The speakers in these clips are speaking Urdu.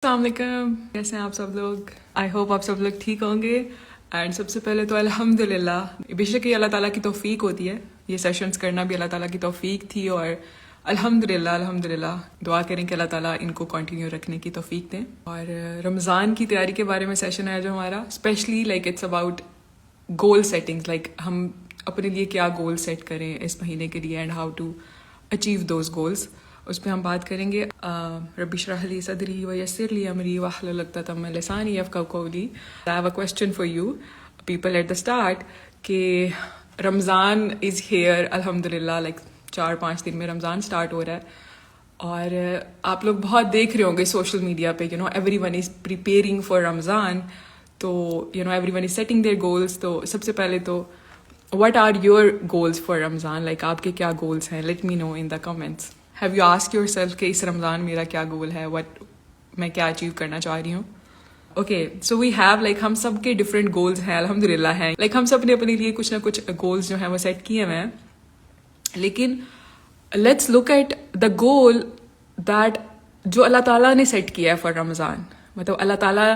السلام علیکم، کیسے ہیں آپ سب لوگ؟ آئی ہوپ آپ سب لوگ ٹھیک ہوں گے. اینڈ سب سے پہلے تو الحمدللہ، بے شک یہ اللہ تعالیٰ کی توفیق ہوتی ہے، یہ سیشنز کرنا بھی اللہ تعالیٰ کی توفیق تھی. اور الحمدللہ دعا کریں کہ اللہ تعالیٰ ان کو کنٹینیو رکھنے کی توفیق دیں. اور رمضان کی تیاری کے بارے میں سیشن ہے جو ہمارا، especially like it's about goal settings, like ہم اپنے لیے کیا گول سیٹ کریں اس مہینے کے لیے and how to achieve those goals. اس پہ ہم بات کریں گے. رب اشرح لی صدری ویسر لی امری واحلل عقدۃ من لسانی یفقہوا قولی. I have a question for you people at the start کہ رمضان از ہیئر الحمدللہ، لائک 4-5 دن میں رمضان سٹارٹ ہو رہا ہے. اور آپ لوگ بہت دیکھ رہے ہوں گے سوشل میڈیا پہ، every one is preparing for Ramadan. تو every one is setting their goals. تو سب سے پہلے تو what are your goals for Ramadan? Like آپ کے کیا گولس ہیں؟ Let me know in the comments. Have you ask yourself کہ اس رمضان میرا کیا گول ہے، میں کیا اچیو کرنا چاہ رہی ہوں. Okay so we have like ہم سب کے ڈفرینٹ گولز ہیں الحمدللہ ہیں. لائک ہم سب نے اپنے لیے کچھ نہ کچھ گولز جو ہیں وہ سیٹ کیے ہوئے ہیں. لیکن let's look at the goal that جو اللہ تعالیٰ نے سیٹ کیا ہے فار رمضان. مطلب اللہ تعالیٰ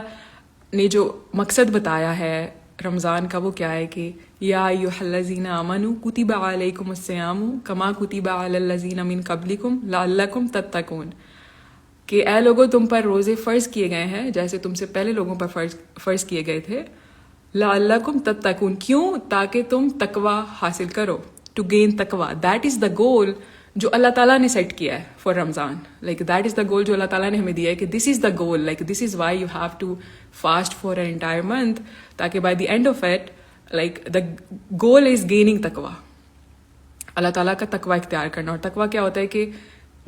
نے جو مقصد بتایا ہے رمضان کا وہ کیا ہے کہ یا ایھا الذین آمنوا کتب علیکم الصیام کما کتب علی الذین من قبلکم لعلکم تتقون. کہ اے لوگوں تم پر روزے فرض کیے گئے ہیں جیسے تم سے پہلے لوگوں پر فرض کیے گئے تھے. لعلکم تتقون، کیوں؟ تاکہ تم تقوی حاصل کرو، ٹو گین تقوی. دیٹ از دا گول جو اللہ تعالیٰ نے سیٹ کیا ہے for Ramadan. Like that is the goal جو اللہ تعالیٰ نے ہمیں دیا ہے کہ this is the goal, like this is why you have to fast for an entire month, تاکہ by the end of it like the goal is gaining تقوی، اللہ تعالیٰ کا تقوی اختیار کرنا. اور تقوی کیا ہوتا ہے کہ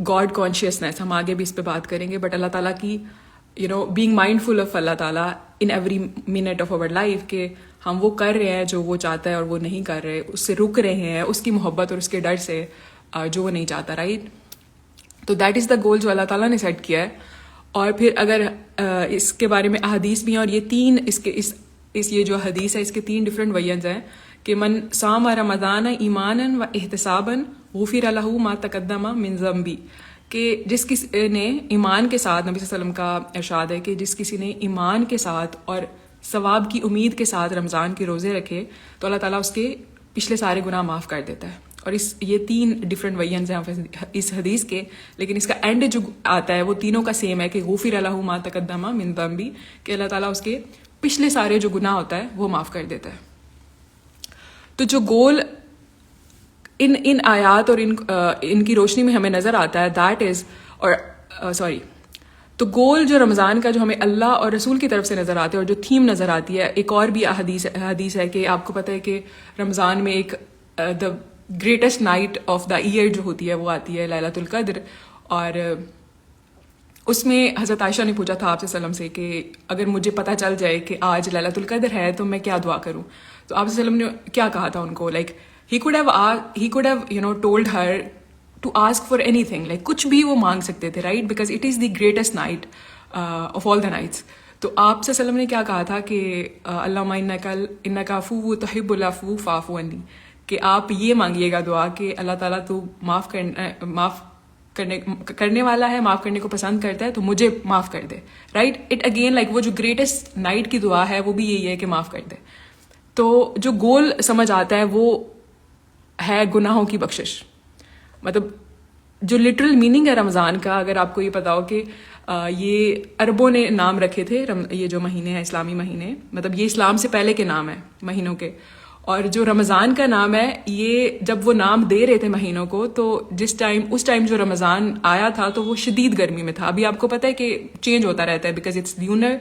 گاڈ کانشیسنیس، ہم آگے بھی اس پہ بات کریں گے. بٹ اللہ تعالیٰ کی being mind full of Allah تعالیٰ in every minute of over life, کہ ہم وہ کر رہے ہیں جو وہ چاہتا ہے اور وہ نہیں کر رہے، اس سے رک رہے ہیں اس کی محبت اور اس کے ڈر سے جو وہ نہیں چاہتا، رائٹ. تو دیٹ از دا گول جو اللہ تعالیٰ نے سیٹ کیا ہے. اور پھر اگر اس کے بارے میں احادیث بھی ہیں، اور یہ تین یہ جو حدیث ہے اس کے 3 ڈفرینٹ ویژنز ہیں کہ من صام رمضان ایمانا و احتسابا غفر لہ ما تقدم من ذنبی. کہ جس کسی نے ایمان کے ساتھ، نبی صلی اللہ علیہ وسلم کا ارشاد ہے کہ جس کسی نے ایمان کے ساتھ اور ثواب کی امید کے ساتھ رمضان کے روزے رکھے تو اللہ تعالیٰ اس کے پچھلے سارے گناہ معاف کر دیتا ہے. اور یہ 3 ڈفرینٹ ویژنز ہیں اس حدیث کے. لیکن اس کا اینڈ جو آتا ہے وہ تینوں کا سیم ہے کہ غفر لہ ما تقدم من ذنبی، کہ اللہ تعالیٰ اس کے پچھلے سارے جو گناہ ہوتا ہے وہ معاف کر دیتا ہے. تو جو گول ان آیات اور ان کی روشنی میں ہمیں نظر آتا ہے دیٹ از تو گول جو رمضان کا جو ہمیں اللہ اور رسول کی طرف سے نظر آتے ہیں اور جو تھیم نظر آتی ہے. ایک اور بھی حدیث ہے کہ آپ کو پتہ ہے کہ رمضان میں ایک the greatest night of the year جو ہوتی ہے وہ آتی ہے لیلۃ القدر. اور اس میں حضرت عائشہ نے پوچھا تھا آپ صلی اللہ علیہ وسلم سے کہ اگر مجھے پتہ چل جائے کہ آج لیلۃ القدر ہے تو میں کیا دعا کروں. تو آپ صلی اللہ علیہ وسلم نے کیا کہا تھا ان کو، like he could have told her to ask for anything, like کچھ بھی وہ مانگ سکتے تھے، right, because it is the greatest night of all the nights. تو آپ صلی اللہ علیہ وسلم نے کیا کہا تھا کہ اللہم انک عفو تحب العفو فاعف عنی، کہ آپ یہ مانگیے گا دعا کہ اللہ تعالیٰ تو معاف کرنے والا ہے، معاف کرنے کو پسند کرتا ہے، تو مجھے معاف کر دے، رائٹ. اٹ اگین لائک وہ جو گریٹسٹ نائٹ کی دعا ہے وہ بھی یہی ہے کہ معاف کر دے. تو جو گول سمجھ آتا ہے وہ ہے گناہوں کی بخشش. مطلب جو لٹرل میننگ ہے رمضان کا، اگر آپ کو یہ پتا ہو کہ یہ عربوں نے نام رکھے تھے، یہ جو مہینے ہیں اسلامی مہینے، مطلب یہ اسلام سے پہلے کے نام ہیں مہینوں کے. اور جو رمضان کا نام ہے یہ جب وہ نام دے رہے تھے مہینوں کو تو اس ٹائم جو رمضان آیا تھا تو وہ شدید گرمی میں تھا. ابھی آپ کو پتہ ہے کہ چینج ہوتا رہتا ہے بیکاز اٹس لیونر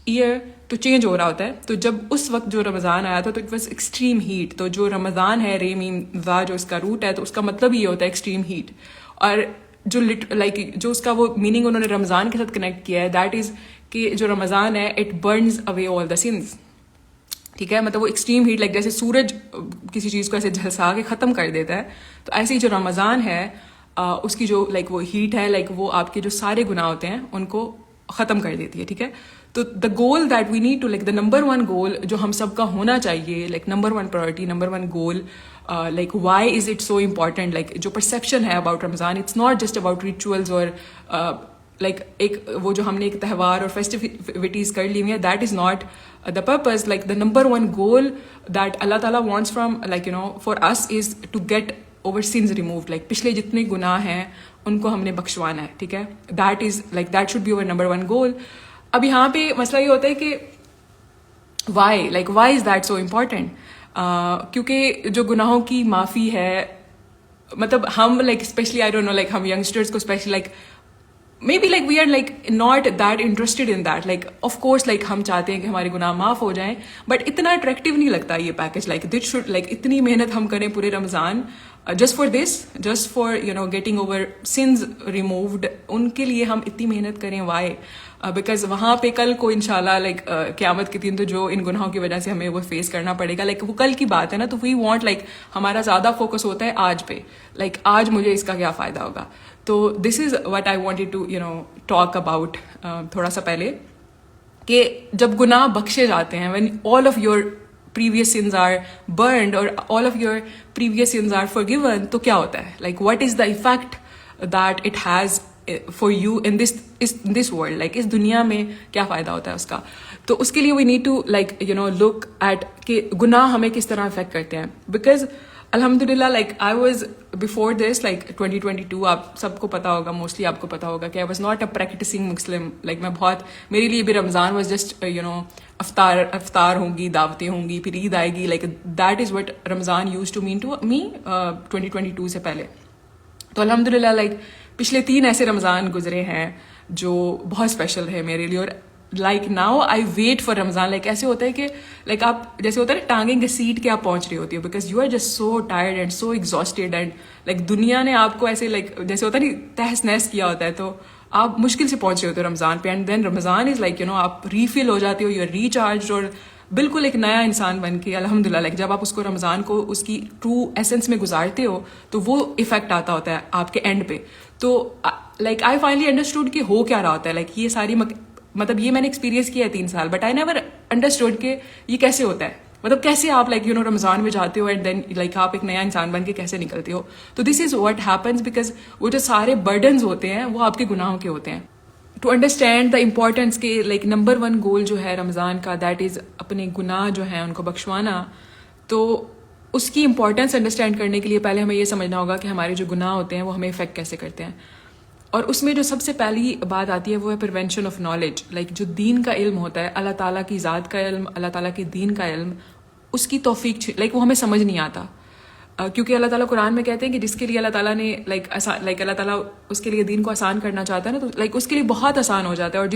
ایئر، تو چینج ہو رہا ہوتا ہے. تو جب اس وقت جو رمضان آیا تھا تو اٹ واز ایکسٹریم ہیٹ. تو جو رمضان ہے ریمیم وا جو اس کا روٹ ہے تو اس کا مطلب یہ ہوتا ہے ایکسٹریم ہیٹ. اور جو جو اس کا وہ میننگ انہوں نے رمضان کے ساتھ کنیکٹ کیا ہے دیٹ از کہ جو رمضان ہے it burns away all the since. ٹھیک ہے، مطلب وہ ایکسٹریم ہیٹ لائک جیسے سورج کسی چیز کو ایسے جھلسا کے ختم کر دیتا ہے، تو ایسے ہی جو رمضان ہے اس کی جو لائک وہ ہیٹ ہے لائک وہ آپ کے جو سارے گناہ ہوتے ہیں ان کو ختم کر دیتی ہے. ٹھیک ہے، تو the goal that we need to like the number 1 goal جو ہم سب کا ہونا چاہیے، like number 1 priority, number 1 goal, like why is it so important. Like جو پرسیپشن ہے about Ramadan, it's not just about rituals اور لائک ایک وہ جو ہم نے ایک تہوار اور فیسٹیوٹیز کر لی ہوئی ہیں, that is not the purpose. Like the number one goal that Allah Ta'ala wants from, like, you know, for us is to get our sins removed. Like پچھلے جتنے گناہ ہیں ان کو ہم نے بخشوانا ہے, ٹھیک ہے. That is like that should be our number one goal. اب یہاں پہ مسئلہ یہ ہوتا ہے کہ why is that so important? کیونکہ جو گناہوں کی معافی ہے, مطلب ہم like especially I don't know, like ہم youngsters کو especially like maybe like we are like not that interested in that. Like of course like ہم چاہتے ہیں کہ ہمارے گناہ معاف ہو جائیں, بٹ اتنا اٹریکٹیو نہیں لگتا یہ package. like this should like اتنی محنت ہم کریں پورے رمضان just for this, just for you know getting our sins removed, ان کے لیے ہم اتنی محنت کریں. why? بیکاز وہاں پہ کل کو انشاءاللہ لائک قیامت کے دن تو جو ان گناہوں کی وجہ سے ہمیں وہ فیس کرنا پڑے گا, لائک وہ کل کی بات ہے نا. تو وی وانٹ لائک ہمارا زیادہ فوکس ہوتا ہے آج پہ, لائک آج مجھے اس کا کیا فائدہ ہوگا. تو this is what I wanted to you know talk about تھوڑا سا پہلے, کہ جب گناہ بخشے جاتے ہیں, when all of your previous sins are burned or all of your previous sins are forgiven, تو کیا ہوتا ہے, like what is the effect that it has for you in this world, like اس دنیا میں کیا فائدہ ہوتا ہے اس کا. تو اس کے لیے we need to like you know look at کہ گناہ ہمیں کس طرح افیکٹ کرتے ہیں. بیکاز الحمدللہ like I was before this like 2022, آپ سب کو پتا ہوگا, موسٹلی آپ کو پتا ہوگا کہ I was not a practicing Muslim. like میں بہت, میرے لیے بھی رمضان was just you know افطار ہوں گی, دعوتیں ہوں گی, پھر عید آئے گی, like that is what Ramzan used to mean to me 2022 سے پہلے. تو الحمدللہ like پچھلے 3 ایسے رمضان گزرے ہیں جو بہت اسپیشل ہے میرے لیے. اور like now I wait for Ramadan. Like ایسے ہوتا ہے کہ لائک آپ جیسے ہوتا ہے نا ٹانگیں گھسیٹ کے آپ پہنچ رہی ہوتی ہو, because you are just so tired and so exhausted, and like دنیا نے آپ کو ایسے لائک جیسے ہوتا ہے نا تہس نہس کیا ہوتا ہے, تو آپ مشکل سے پہنچ رہے ہوتے ہو رمضان پہ. And then Ramadan is like you know آپ ریفل ہو جاتے ہو, یو آر ریچارجڈ, اور بالکل ایک نیا انسان بن کے الحمدللہ. لائک جب آپ اس کو رمضان کو اس کی ٹرو ایسنس میں گزارتے ہو تو وہ افیکٹ آتا ہوتا ہے آپ کے اینڈ پہ. تو لائک آئی فائنلی انڈرسٹوڈ کہ ہو کیا رہا ہوتا ہے. لائک یہ ساری مطلب یہ میں نے ایکسپیرینس کیا ہے 3 سال, بٹ آئی نیور انڈرسٹوڈ کہ یہ کیسے ہوتا ہے, مطلب کیسے آپ لائک یو نو رمضان میں جاتے ہو اینڈ دین لائک آپ ایک نیا انسان بن کے کیسے نکلتے ہو. تو this is what happens, because وہ جو سارے برڈنز ہوتے ہیں وہ آپ کے گناہوں کے ہوتے ہیں. ٹو انڈرسٹینڈ دا امپورٹینس کہ لائک نمبر 1 گول جو ہے رمضان کا, دیٹ از اپنے گناہ جو ہیں ان کو بخشوانا. تو اس کی امپورٹینس انڈرسٹینڈ کرنے کے لیے پہلے ہمیں یہ سمجھنا ہوگا کہ ہمارے جو گناہ ہوتے ہیں وہ ہمیں افیکٹ کیسے کرتے ہیں. اور اس میں جو سب سے پہلی بات آتی ہے وہ ہے پریونشن آف نالج. لائک جو دین کا علم ہوتا ہے, اللہ تعالیٰ کی ذات کا علم, اللہ تعالیٰ کے دین کا علم, اس کی توفیق لائک وہ ہمیں سمجھ نہیں آتا. کیونکہ اللہ تعالیٰ قرآن میں کہتے ہیں کہ جس کے لیے اللہ تعالیٰ نے لائک اللہ تعالیٰ اس کے لیے دین کو آسان کرنا چاہتا ہے نا, تو لائک اس کے لیے بہت آسان ہو جاتا ہے. اور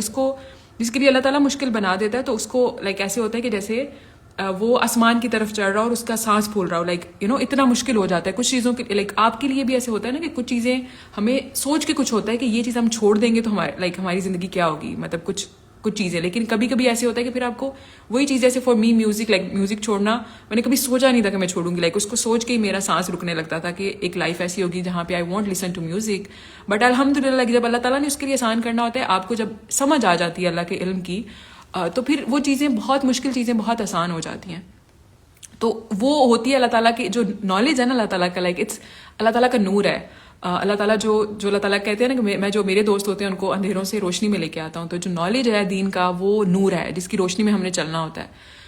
جس کے لیے اللہ تعالیٰ مشکل بنا دیتا ہے تو اس کو لائک ایسے ہوتا ہے کہ جیسے وہ آسمان کی طرف چڑھ رہا ہو اور اس کا سانس پھول رہا ہو. لائک یو نو اتنا مشکل ہو جاتا ہے کچھ چیزوں کے. لائک آپ کے لیے بھی ایسے ہوتا ہے نا کہ کچھ چیزیں ہمیں سوچ کے کچھ ہوتا ہے کہ یہ چیز ہم چھوڑ دیں گے تو ہماری زندگی کیا ہوگی, مطلب کچھ چیزیں. لیکن کبھی کبھی ایسے ہوتا ہے کہ پھر آپ کو وہی چیز, جیسے for me music, like music چھوڑنا میں نے کبھی سوچا نہیں تھا کہ میں چھوڑوں گی. لائک اس کو سوچ کے ہی میرا سانس رکنے لگتا تھا کہ ایک لائف ایسی ہوگی جہاں پہ I want listen to music. But الحمدللہ جب اللہ تعالیٰ نے اس کے لیے آسان کرنا ہوتا ہے, آپ کو جب سمجھ آ جاتی ہے اللہ کے علم کی, تو پھر وہ چیزیں بہت مشکل چیزیں بہت آسان ہو جاتی ہیں. تو وہ ہوتی ہے اللہ تعالیٰ کی جو نالج ہے نا اللہ تعالیٰ کا, لائک اٹس اللہ تعالیٰ کا نور ہے. اللہ تعالیٰ جو اللہ تعالیٰ کہتے ہیں نا کہ میں جو میرے دوست ہوتے ہیں ان کو اندھیروں سے روشنی میں لے کے آتا ہوں. تو جو نالج ہے دین کا وہ نور ہے جس کی روشنی میں ہم نے چلنا ہوتا ہے.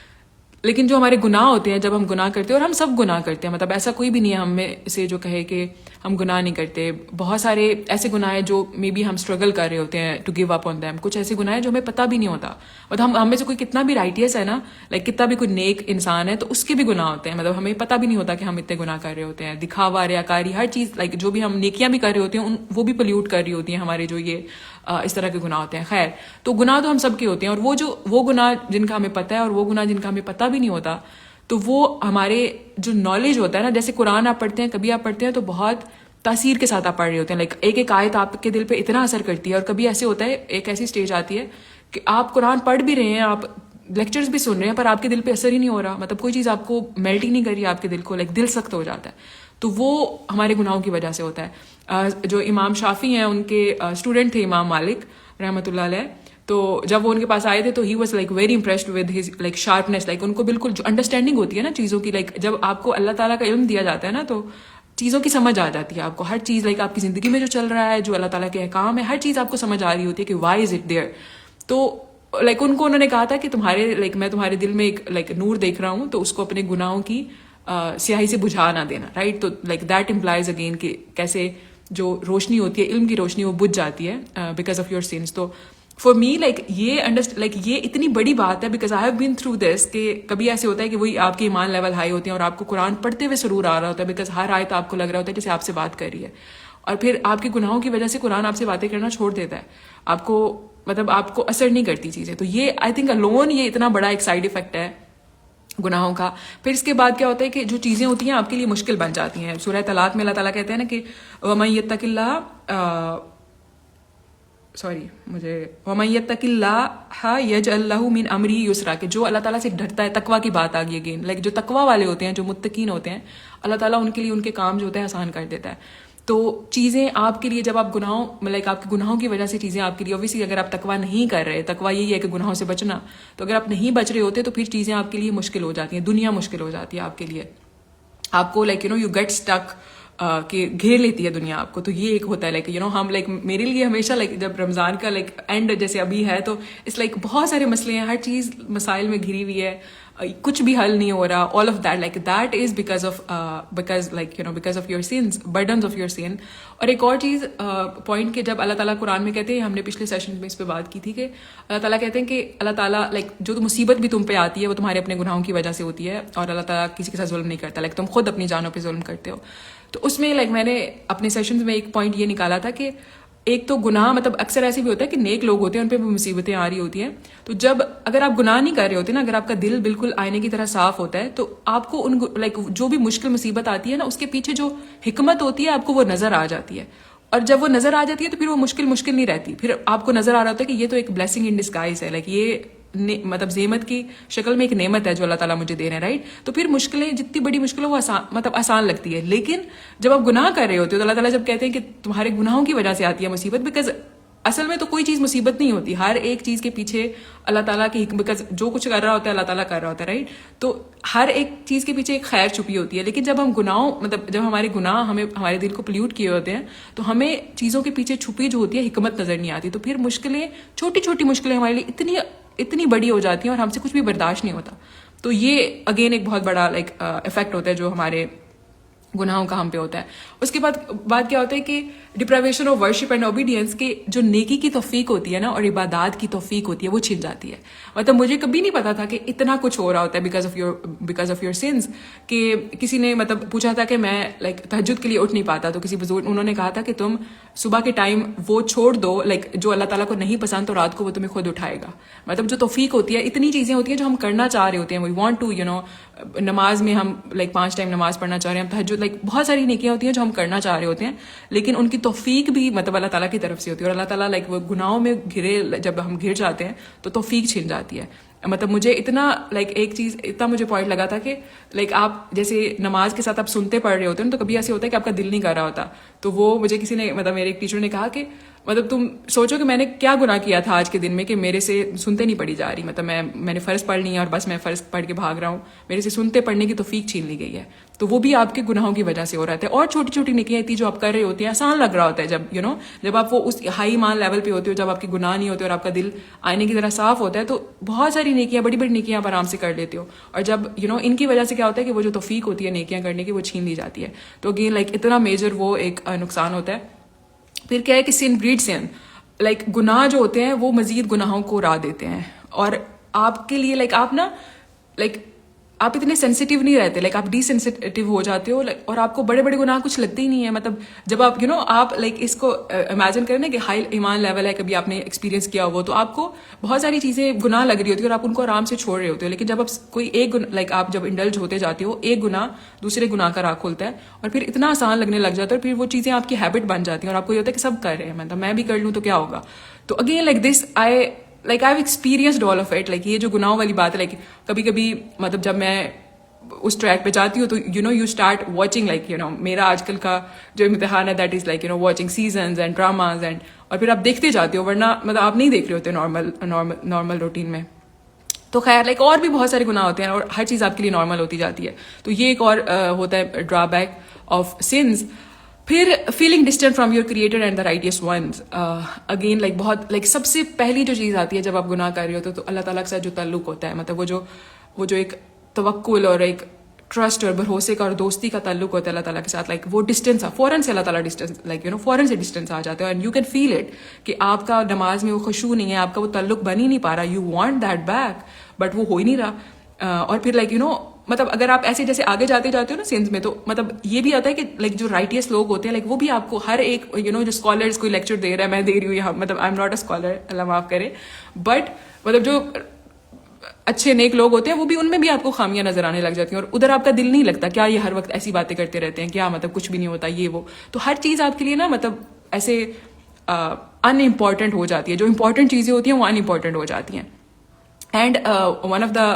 لیکن جو ہمارے گناہ ہوتے ہیں, جب ہم گناہ کرتے ہیں, اور ہم سب گناہ کرتے ہیں, مطلب ایسا کوئی بھی نہیں ہے ہم میں سے جو کہے کہ ہم گناہ نہیں کرتے. بہت سارے ایسے گناہ ہیں جو مے بی ہم اسٹرگل کر رہے ہوتے ہیں to give up on them. کچھ ایسے گناہ ہیں جو ہمیں پتہ بھی نہیں ہوتا. اور ہم میں سے کوئی کتنا بھی رائٹیس ہے نا, لائک کتنا بھی کوئی نیک انسان ہے, تو اس کے بھی گناہ ہوتے ہیں. مطلب ہمیں پتہ بھی نہیں ہوتا کہ ہم اتنے گناہ کر رہے ہوتے ہیں. دکھاوا, ریاکاری, ہر چیز, لائک جو بھی ہم نیکیاں بھی کر رہے ہوتے ہیں وہ بھی پلیوٹ کر رہی ہوتی ہیں ہمارے جو یہ اس طرح کے گناہ ہوتے ہیں. خیر, تو گناہ تو ہم سب کے ہوتے ہیں. اور وہ گناہ جن کا ہمیں پتہ ہے اور وہ گناہ جن کا ہمیں پتہ بھی نہیں ہوتا, تو وہ ہمارے جو نالج ہوتا ہے نا, جیسے قرآن آپ پڑھتے ہیں, کبھی آپ پڑھتے ہیں تو بہت تاثیر کے ساتھ آپ پڑھ رہے ہوتے ہیں. لائک ایک آیت آپ کے دل پہ اتنا اثر کرتی ہے. اور کبھی ایسے ہوتا ہے, ایک ایسی اسٹیج آتی ہے کہ آپ قرآن پڑھ بھی رہے ہیں, آپ لیکچرز بھی سن رہے ہیں, پر آپ کے دل پہ اثر ہی نہیں ہو رہا. مطلب کوئی چیز آپ کو میلٹ ہی نہیں کر رہی آپ کے دل کو, لائک دل سخت ہو جاتا ہے. تو وہ ہمارے گناہوں کی وجہ سے ہوتا ہے. جو امام شافعی ہیں ان کے اسٹوڈنٹ تھے امام مالک رحمۃ اللہ علیہ, تو جب وہ ان کے پاس آئے تھے تو he was like very impressed with his like sharpness. Like ان کو بالکل جو انڈرسٹینڈنگ ہوتی ہے نا چیزوں کی, لائک جب آپ کو اللہ تعالیٰ کا علم دیا جاتا ہے نا, تو چیزوں کی سمجھ آ جاتی ہے آپ کو, ہر چیز لائک آپ کی زندگی میں جو چل رہا ہے, جو اللہ تعالیٰ کے احکام ہے, ہر چیز آپ کو سمجھ آ رہی ہوتی ہے کہ وائی از اٹ دیئر. تو لائک انہوں نے کہا تھا کہ تمہارے لائک میں تمہارے دل میں ایک لائک نور دیکھ رہا ہوں, تو اس کو اپنے گناہوں کی سیاہی سے بجھا نہ دینا, رائٹ. تو لائک دیٹ امپلائز اگین کہ کیسے جو روشنی ہوتی ہے, علم کی روشنی, وہ بجھ جاتی ہے بیکاز آف یور سینس. تو فار می لائک یہ اتنی بڑی بات ہے because I have been through this کہ کبھی ایسے ہوتا ہے کہ وہی آپ کے ایمان لیول ہائی ہوتے ہیں اور آپ کو قرآن پڑھتے ہوئے سرور آ رہا ہوتا ہے بیکاز ہر آیت آپ کو لگ رہا ہوتا ہے جیسے آپ سے بات کر رہی ہے, اور پھر آپ کے گناہوں کی وجہ سے قرآن آپ سے باتیں کرنا چھوڑ دیتا ہے, آپ کو مطلب آپ کو اثر نہیں کرتی چیزیں. تو یہ آئی تھنک الون یہ اتنا بڑا ایک سائڈ افیکٹ ہے گناہوں کا. پھر اس کے بعد کیا ہوتا ہے کہ جو چیزیں ہوتی ہیں آپ کے لیے مشکل بن جاتی ہیں. سورہ طلاق میں اللہ تعالیٰ کہتے ہیں نا کہ وَمَن يَتَّقِ اللَّهَ وَمَن يَتَّقِ اللَّهَ يَجْعَل لَّهُ مِنْ أَمْرِهِ يُسْرًا, کہ جو اللہ تعالیٰ سے ڈرتا ہے, تقویٰ کی بات آ گئی اگین, لائک جو تقویٰ والے ہوتے ہیں, جو متقین ہوتے ہیں, اللہ تعالیٰ ان کے لیے ان کے کام جو ہوتے ہیں آسان کر دیتا ہے. تو چیزیں آپ کے لیے جب آپ گناہوں لائک آپ کے گناہوں کی وجہ سے چیزیں آپ کے لیے اوبیسلی اگر آپ تقویٰ نہیں کر رہے, تقویٰ یہی ہے کہ گناہوں سے بچنا, تو اگر آپ نہیں بچ رہے ہوتے تو پھر چیزیں آپ کے لیے مشکل ہو جاتی ہیں, دنیا مشکل ہو جاتی ہے آپ کے لیے, آپ کو لائک یو گیٹ اسٹک کہ گھیر لیتی ہے دنیا آپ کو. تو یہ ایک ہوتا ہے لائک ہم لائک میرے لیے ہمیشہ لائک جب رمضان کا لائک اینڈ جیسے ابھی ہے تو اس لائک بہت سارے مسئلے ہیں, ہر چیز مسائل میں گھری ہوئی ہے, کچھ بھی حل نہیں ہو رہا, all of that like that is because of your sins, burdens of your sin. اور ایک اور چیز پوائنٹ کہ جب اللہ تعالیٰ قرآن میں کہتے ہیں, ہم نے پچھلے سیشن میں اس پہ بات کی تھی کہ اللہ تعالیٰ کہتے ہیں کہ اللہ تعالیٰ لائک جو مصیبت بھی تم پہ آتی ہے وہ تمہارے اپنے گناہوں کی وجہ سے ہوتی ہے, اور اللہ تعالیٰ کسی کے ساتھ ظلم نہیں کرتا, لائک تم خود اپنی جانوں پہ ظلم کرتے ہو. تو اس میں لائک میں نے اپنے سیشنز میں ایک پوائنٹ یہ نکالا تھا کہ ایک تو گناہ مطلب اکثر ایسے بھی ہوتا ہے کہ نیک لوگ ہوتے ہیں, ان پہ بھی مصیبتیں آ رہی ہوتی ہیں. تو جب اگر آپ گناہ نہیں کر رہے ہوتے نا, اگر آپ کا دل بالکل آئینے کی طرح صاف ہوتا ہے, تو آپ کو ان لائک جو بھی مشکل مصیبت آتی ہے نا, اس کے پیچھے جو حکمت ہوتی ہے آپ کو وہ نظر آ جاتی ہے. اور جب وہ نظر آ جاتی ہے تو پھر وہ مشکل نہیں رہتی, پھر آپ کو نظر آ رہا ہوتا ہے کہ یہ تو ایک بلیسنگ ان ڈسگائز ہے, لائک یہ مطلب زحمت کی شکل میں ایک نعمت ہے جو اللہ تعالیٰ مجھے دے رہے ہیں, رائٹ. تو پھر مشکلیں جتنی بڑی مشکل ہو وہ آسان لگتی ہے. لیکن جب آپ گناہ کر رہے ہوتے ہو تو اللہ تعالیٰ جب کہتے ہیں کہ تمہارے گناہوں کی وجہ سے آتی ہے مصیبت, بیکاز اصل میں تو کوئی چیز مصیبت نہیں ہوتی, ہر ایک چیز کے پیچھے اللہ تعالیٰ کی بیکاز جو کچھ کر رہا ہوتا ہے اللہ تعالیٰ کر رہا ہوتا ہے, رائٹ. تو ہر ایک چیز کے پیچھے ایک خیر چھپی ہوتی ہے. لیکن جب ہم گناہوں مطلب جب ہمارے گناہ ہمیں ہمارے دل کو پلیوٹ کیے ہوتے ہیں, تو ہمیں چیزوں کے پیچھے چھپی جو ہوتی ہے حکمت نظر نہیں آتی. تو پھر مشکلیں, چھوٹی چھوٹی مشکلیں ہمارے لیے اتنی بڑی ہو جاتی ہیں اور ہم سے کچھ بھی برداشت نہیں ہوتا. تو یہ اگین ایک بہت بڑا لائک افیکٹ ہوتا ہے جو ہمارے گناہوں کا ہم پہ ہوتا ہے. اس کے بعد بات کیا ہوتا ہے کہ ڈپرائیویشن آف ورشپ اینڈ اوبیڈینس کے جو نیکی کی توفیق ہوتی ہے نا, اور عبادات کی توفیق ہوتی ہے, وہ چھن جاتی ہے. مطلب مجھے کبھی نہیں پتا تھا کہ اتنا کچھ ہو رہا ہوتا ہے بیکاز آف یور سینس. کہ کسی نے مطلب پوچھا تھا کہ میں لائک تہجد کے لیے اٹھ نہیں پاتا, تو کسی بزرگ انہوں نے کہا تھا کہ تم صبح کے ٹائم وہ چھوڑ دو لائک جو اللہ تعالیٰ کو نہیں پسند, تو رات کو وہ تمہیں خود اٹھائے گا. مطلب جو توفیق ہوتی ہے, اتنی چیزیں ہوتی ہیں جو ہم کرنا چاہ رہے ہوتے ہیں, وی وانٹ ٹو نماز میں ہم لائک 5 ٹائم نماز پڑھنا چاہ رہے ہیں, ہم تہجد لائک بہت ساری نیکیاں ہوتی ہیں جو ہم کرنا چاہ رہے ہوتے ہیں, لیکن ان کی توفیق بھی مطلب اللہ تعالیٰ کی طرف سے ہوتی ہے. اور اللہ تعالیٰ لائک وہ گناہوں میں جب ہم گر جاتے ہیں تو توفیق چھن جاتی ہے. مطلب مجھے اتنا لائک ایک چیز اتنا مجھے پوائنٹ لگا تھا کہ لائک آپ جیسے نماز کے ساتھ آپ سنتے پڑھ رہے ہوتے ہیں, تو کبھی ایسے ہوتا ہے کہ آپ کا دل نہیں کر رہا ہوتا. تو وہ مجھے کسی نے مطلب میرے ایک ٹیچر نے کہا کہ مطلب تم سوچو کہ میں نے کیا گناہ کیا تھا آج کے دن میں کہ میرے سے سنتے نہیں پڑھی جا رہی. مطلب میں نے فرض پڑھ لی ہے اور بس میں فرض پڑھ کے بھاگ رہا ہوں, میرے سے سنتے پڑھنے کی توفیق چھین لی گئی ہے. تو وہ بھی آپ کے گناہوں کی وجہ سے ہو رہا ہے. اور چھوٹی چھوٹی نیکیاں تھی جو آپ کر رہے ہوتے ہیں, آسان لگ رہا ہوتا ہے جب جب آپ وہ اس ہائی ایمان لیول پہ ہوتے ہو, جب آپ کے گناہ نہیں ہوتے اور آپ کا دل آئینے کی طرح صاف ہوتا ہے, تو بہت ساری نیکیاں, بڑی بڑی نیکیاں آپ آرام سے کر لیتے ہو. اور جب ان کی وجہ سے کیا ہوتا ہے کہ وہ جو توفیق ہوتی ہے نیکیاں کرنے کی, وہ چھین لی جاتی ہے. تو اگین لائک اتنا میجر وہ ایک نقصان ہوتا ہے. پھر کیا ہے کہ سن بریڈ سن, لائک گناہ جو ہوتے ہیں وہ مزید گناہوں کو اڑا دیتے ہیں. اور آپ کے لیے لائک آپ نا لائک آپ اتنے سینسیٹیو نہیں رہتے, لائک آپ ڈی سینسیٹیو ہو جاتے ہو, اور آپ کو بڑے بڑے گناہ کچھ لگتے ہی نہیں ہے. مطلب جب آپ آپ لائک اس کو امیجن کریں نا کہ ہائی ایمان لیول ہے, کبھی آپ نے ایکسپیرینس کیا ہو, تو آپ کو بہت ساری چیزیں گناہ لگ رہی ہوتی ہے اور آپ ان کو آرام سے چھوڑ رہے ہوتے ہو. لیکن جب آپ کوئی ایک لائک آپ جب انڈلج ہوتے جاتے ہو, ایک گناہ دوسرے گناہ کا راہ کھولتا ہے, اور پھر اتنا آسان لگنے لگ جاتا ہے, اور پھر وہ چیزیں آپ کی ہیبٹ بن جاتی ہیں, اور آپ کو یہ ہوتا ہے کہ سب کر رہے ہیں, مطلب میں بھی کر لوں تو کیا ہوگا. تو again like this I experienced all of it. Like یہ جو گناہوں والی بات ہے, لائک کبھی کبھی مطلب جب میں اس ٹریک پہ جاتی ہوں تو یو اسٹارٹ واچنگ لائک میرا آج کل کا جو امتحان ہے that is like watching seasons and dramas اور پھر آپ دیکھتے جاتے ہو, ورنہ مطلب آپ نہیں دیکھ رہے ہوتے نارمل روٹین میں. تو خیر لائک اور بھی بہت سارے گناہ ہوتے ہیں اور ہر چیز آپ کے لیے نارمل ہوتی جاتی ہے. تو یہ ایک اور ہوتا ہے ڈرا بیک آف سنز. پھر feeling distant from your creator and the righteous ones. Again like بہت لائک سب سے پہلی جو چیز آتی ہے جب آپ گناہ کر رہے ہوتے تو اللہ تعالیٰ کے ساتھ جو تعلق ہوتا ہے, مطلب وہ جو ایک توکل اور ایک ٹرسٹ اور بھروسے کا اور دوستی کا تعلق ہوتا ہے اللہ تعالیٰ کے ساتھ, لائک وہ ڈسٹینس فوراً سے اللہ تعالیٰ ڈسٹینس لائک فوراً سے ڈسٹینس آ جاتا ہے. And you can feel it کہ آپ کا نماز میں وہ خشوع نہیں ہے, آپ کا وہ تعلق بن ہی نہیں پا رہا. You want that back but وہ ہو ہی نہیں رہا. اور پھر لائک مطلب اگر آپ ایسے جیسے آگے جاتے ہو نا سینس میں, تو مطلب یہ بھی آتا ہے کہ لائک جو رائٹیس لوگ ہوتے ہیں لائک وہ بھی آپ کو ہر ایک جو اسکالرس کوئی لیکچر دے رہا ہے, میں دے رہی ہوں یہاں, مطلب I am not a scholar, Allah معاف کرے, بٹ مطلب جو اچھے نیک لوگ ہوتے ہیں وہ بھی ان میں بھی آپ کو خامیاں نظر آنے لگ جاتی ہیں اور ادھر آپ کا دل نہیں لگتا. کیا یہ ہر وقت ایسی باتیں کرتے رہتے ہیں, کیا مطلب کچھ بھی نہیں ہوتا یہ وہ. تو ہر چیز آپ کے لیے نا مطلب ایسے ان امپورٹنٹ ہو جاتی ہے, جو امپورٹنٹ چیزیں ہوتی ہیں وہ ان امپورٹنٹ ہو جاتی ہیں. اینڈ ون آف دا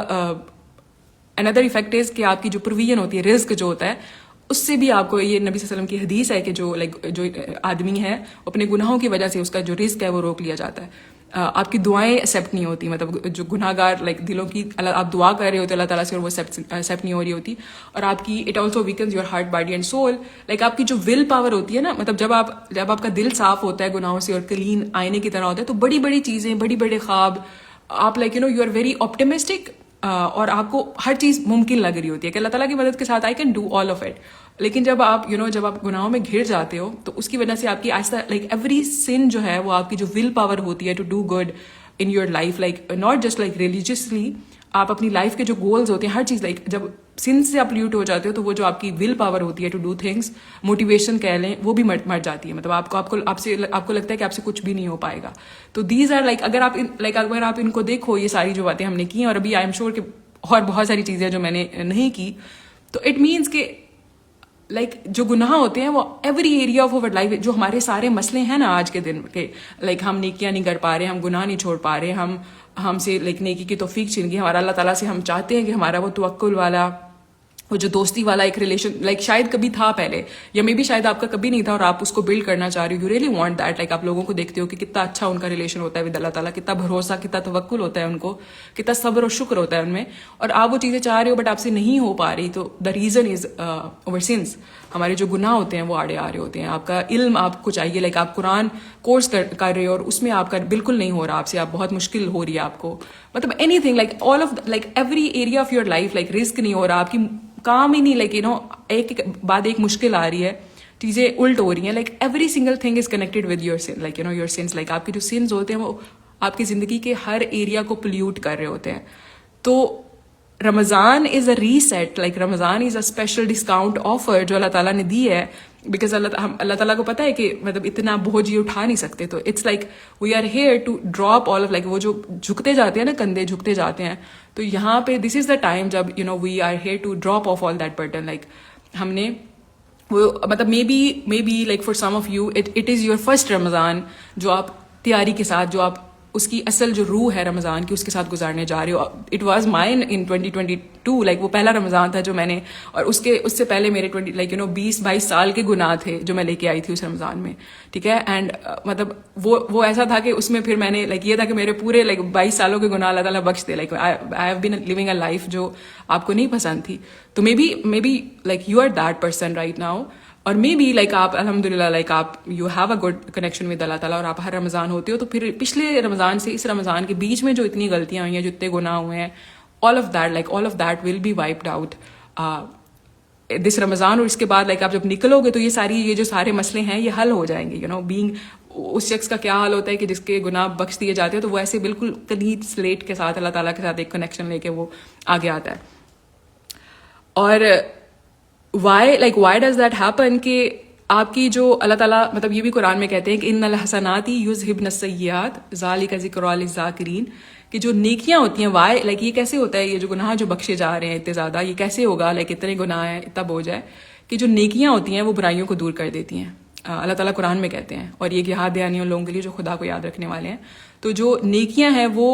اندر افیکٹ از کہ آپ کی جو پروویژن ہوتی ہے, رزق جو ہوتا ہے, اس سے بھی آپ کو یہ نبی صلی اللہ علیہ وسلم کی حدیث ہے کہ جو آدمی ہے اپنے گناہوں کی وجہ سے اس کا جو رزق ہے وہ روک لیا جاتا ہے. آپ کی دعائیں ایکسیپٹ نہیں ہوتی, مطلب جو گناہ گار لائک دلوں کی آپ دعا کر رہے ہوتے اللہ تعالیٰ سے اور وہ ایکسیپٹ نہیں ہو رہی ہوتی. اور آپ کی it also weakens your heart body and soul. Like آپ کی جو ول پاور ہوتی ہے نا, مطلب جب آپ کا دل صاف ہوتا ہے گناہوں سے اور کلین آئینے کی طرح ہوتا ہے, تو بڑی بڑی چیزیں, بڑے بڑے خواب, آپ like you are very optimistic, اور آپ کو ہر چیز ممکن لگ رہی ہوتی ہے کہ اللہ تعالیٰ کی مدد کے ساتھ I can do all of it. لیکن جب آپ جب آپ گناہوں میں گھر جاتے ہو تو اس کی وجہ سے آپ کی آہستہ لائک ایوری سن جو ہے وہ آپ کی جو ول پاور ہوتی ہے to do good in your life, like not just like religiously, آپ اپنی لائف کے جو گولز ہوتے ہیں ہر چیز, لائک جب سن سے آپ پلیوٹ ہو جاتے ہو تو وہ جو آپ کی ول پاور ہوتی ہے ٹو ڈو تھنگس, موٹیویشن کہہ لیں, وہ بھی مر جاتی ہے. مطلب آپ کو لگتا ہے کہ آپ سے کچھ بھی نہیں ہو پائے گا. تو دیز آر لائک اگر آپ ان کو دیکھو, یہ ساری جو باتیں ہم نے کی ہیں, اور ابھی آئی ایم شیور کہ اور بہت ساری چیزیں جو میں نے نہیں کی, تو اٹ مینس کہ لائک جو گناہ ہوتے ہیں وہ every area of over life, جو ہمارے سارے مسئلے ہیں نا آج کے دن کے, لائک ہم نیکیاں نہیں کر پا رہے, ہم گناہ نہیں چھوڑ پا رہے, ہم سے لائک نیکی کی توفیق چھن گئی ہمارا اللہ تعالیٰ سے. ہم چاہتے ہیں کہ ہمارا وہ توکل والا, وہ جو دوستی والا ایک ریلیشن لائک شاید کبھی تھا پہلے, یا مے بی شاید آپ کا کبھی نہیں تھا اور آپ اس کو بلڈ کرنا چاہ رہے ہو, you really want that. Like آپ لوگوں کو دیکھتے ہو کہ کتنا اچھا ان کا ریلیشن ہوتا ہے ود اللہ تعالیٰ, کتنا بھروسہ, کتنا توکل ہوتا ہے ان کو, کتنا صبر اور شکر ہوتا ہے ان میں, اور آپ وہ چیزیں چاہ رہے ہو بٹ آپ سے نہیں ہو پا رہی. تو the reason is over since. ہمارے جو گناہ ہوتے ہیں وہ آڑے آ رہے ہوتے ہیں. آپ کا علم آپ کو چاہیے, لائک آپ قرآن کورس کر رہے ہو اور اس میں آپ کا بالکل نہیں ہو رہا, آپ سے آپ بہت مشکل ہو رہی ہے آپ کو, مطلب any thing like all of like every area of your life, like رزق نہیں ہو رہا, آپ کی کام ہی نہیں, لائک ایک بعد ایک مشکل آ رہی ہے, چیزیں الٹ ہو رہی ہیں, like every single thing is connected with your son, like your since, like آپ کے جو سنس ہوتے ہیں وہ آپ کی زندگی کے ہر ایریا کو پلیوٹ کر رہے ہوتے ہیں. تو Ramadan is a reset, like Ramadan is a special discount offer جو اللہ تعالیٰ نے دی ہے, بیکاز اللہ تعالیٰ کو پتا ہے کہ مطلب اتنا بوجھ یہ اٹھا نہیں سکتے. تو it's like we are here to drop all of, like وہ جو جھکتے جاتے ہیں نا, کندھے جھکتے جاتے ہیں, تو یہاں پہ دس از دا ٹائم جب we are here to drop off all that burden. Like ہم نے وہ مطلب maybe like for some of you it is your first Ramadan, جو آپ تیاری کے ساتھ, جو آپ اس کی اصل جو روح ہے رمضان کی اس کے ساتھ گزارنے جا رہے ہو. It was mine in 2022, like وہ پہلا رمضان تھا جو میں نے, اور اس سے پہلے میرے 20-22 سال کے گناہ تھے جو میں لے کے آئی تھی اس رمضان میں, ٹھیک ہے. اینڈ مطلب وہ ایسا تھا کہ اس میں پھر میں نے لائک یہ تھا کہ میرے پورے لائک 22 سالوں کے گناہ اللہ تعالیٰ بخش دے. Like I have been living a life جو آپ کو نہیں پسند تھی. تو maybe like you are that person right now, اور مے بی لائک آپ الحمدللہ لائک آپ you have a good connection with اللہ تعالیٰ, اور آپ ہر رمضان ہوتے ہو. تو پھر پچھلے رمضان سے اس رمضان کے بیچ میں جو اتنی غلطیاں ہوئی ہیں, جو اتنے گناہ ہوئے ہیں, all of that will be wiped out this Ramadan. اور اس کے بعد لائک آپ جب نکلو گے تو یہ جو سارے مسئلے ہیں یہ حل ہو جائیں گے. بینگ اس شخص کا کیا حال ہوتا ہے کہ جس کے گناہ بخش دیے جاتے ہیں, تو وہ ایسے بالکل کلین سلیٹ کے ساتھ اللہ تعالیٰ کے ساتھ ایک کنیکشن لے کے وہ آگے آتا ہے. اور وائی ڈز دیٹ ہیپن, کہ آپ کی جو اللہ تعالیٰ مطلب یہ بھی قرآن میں کہتے ہیں کہ ان الحسنات یذہبن السیئات ذالک ذکریٰ للذاکرین, کہ جو نیکیاں ہوتی ہیں, وائی لائک یہ کیسے ہوتا ہے, یہ جو گناہ جو بخشے جا رہے ہیں اتنے زیادہ, یہ کیسے ہوگا, لائک اتنے گناہ ہیں, اتنا بوجھ ہے, کہ جو نیکیاں ہوتی ہیں وہ برائیوں کو دور کر دیتی ہیں. اللہ تعالیٰ قرآن میں کہتے ہیں, اور یہ یاد دہانی ان لوگوں کے لیے جو خدا کو یاد رکھنے والے ہیں. تو جو نیکیاں ہیں وہ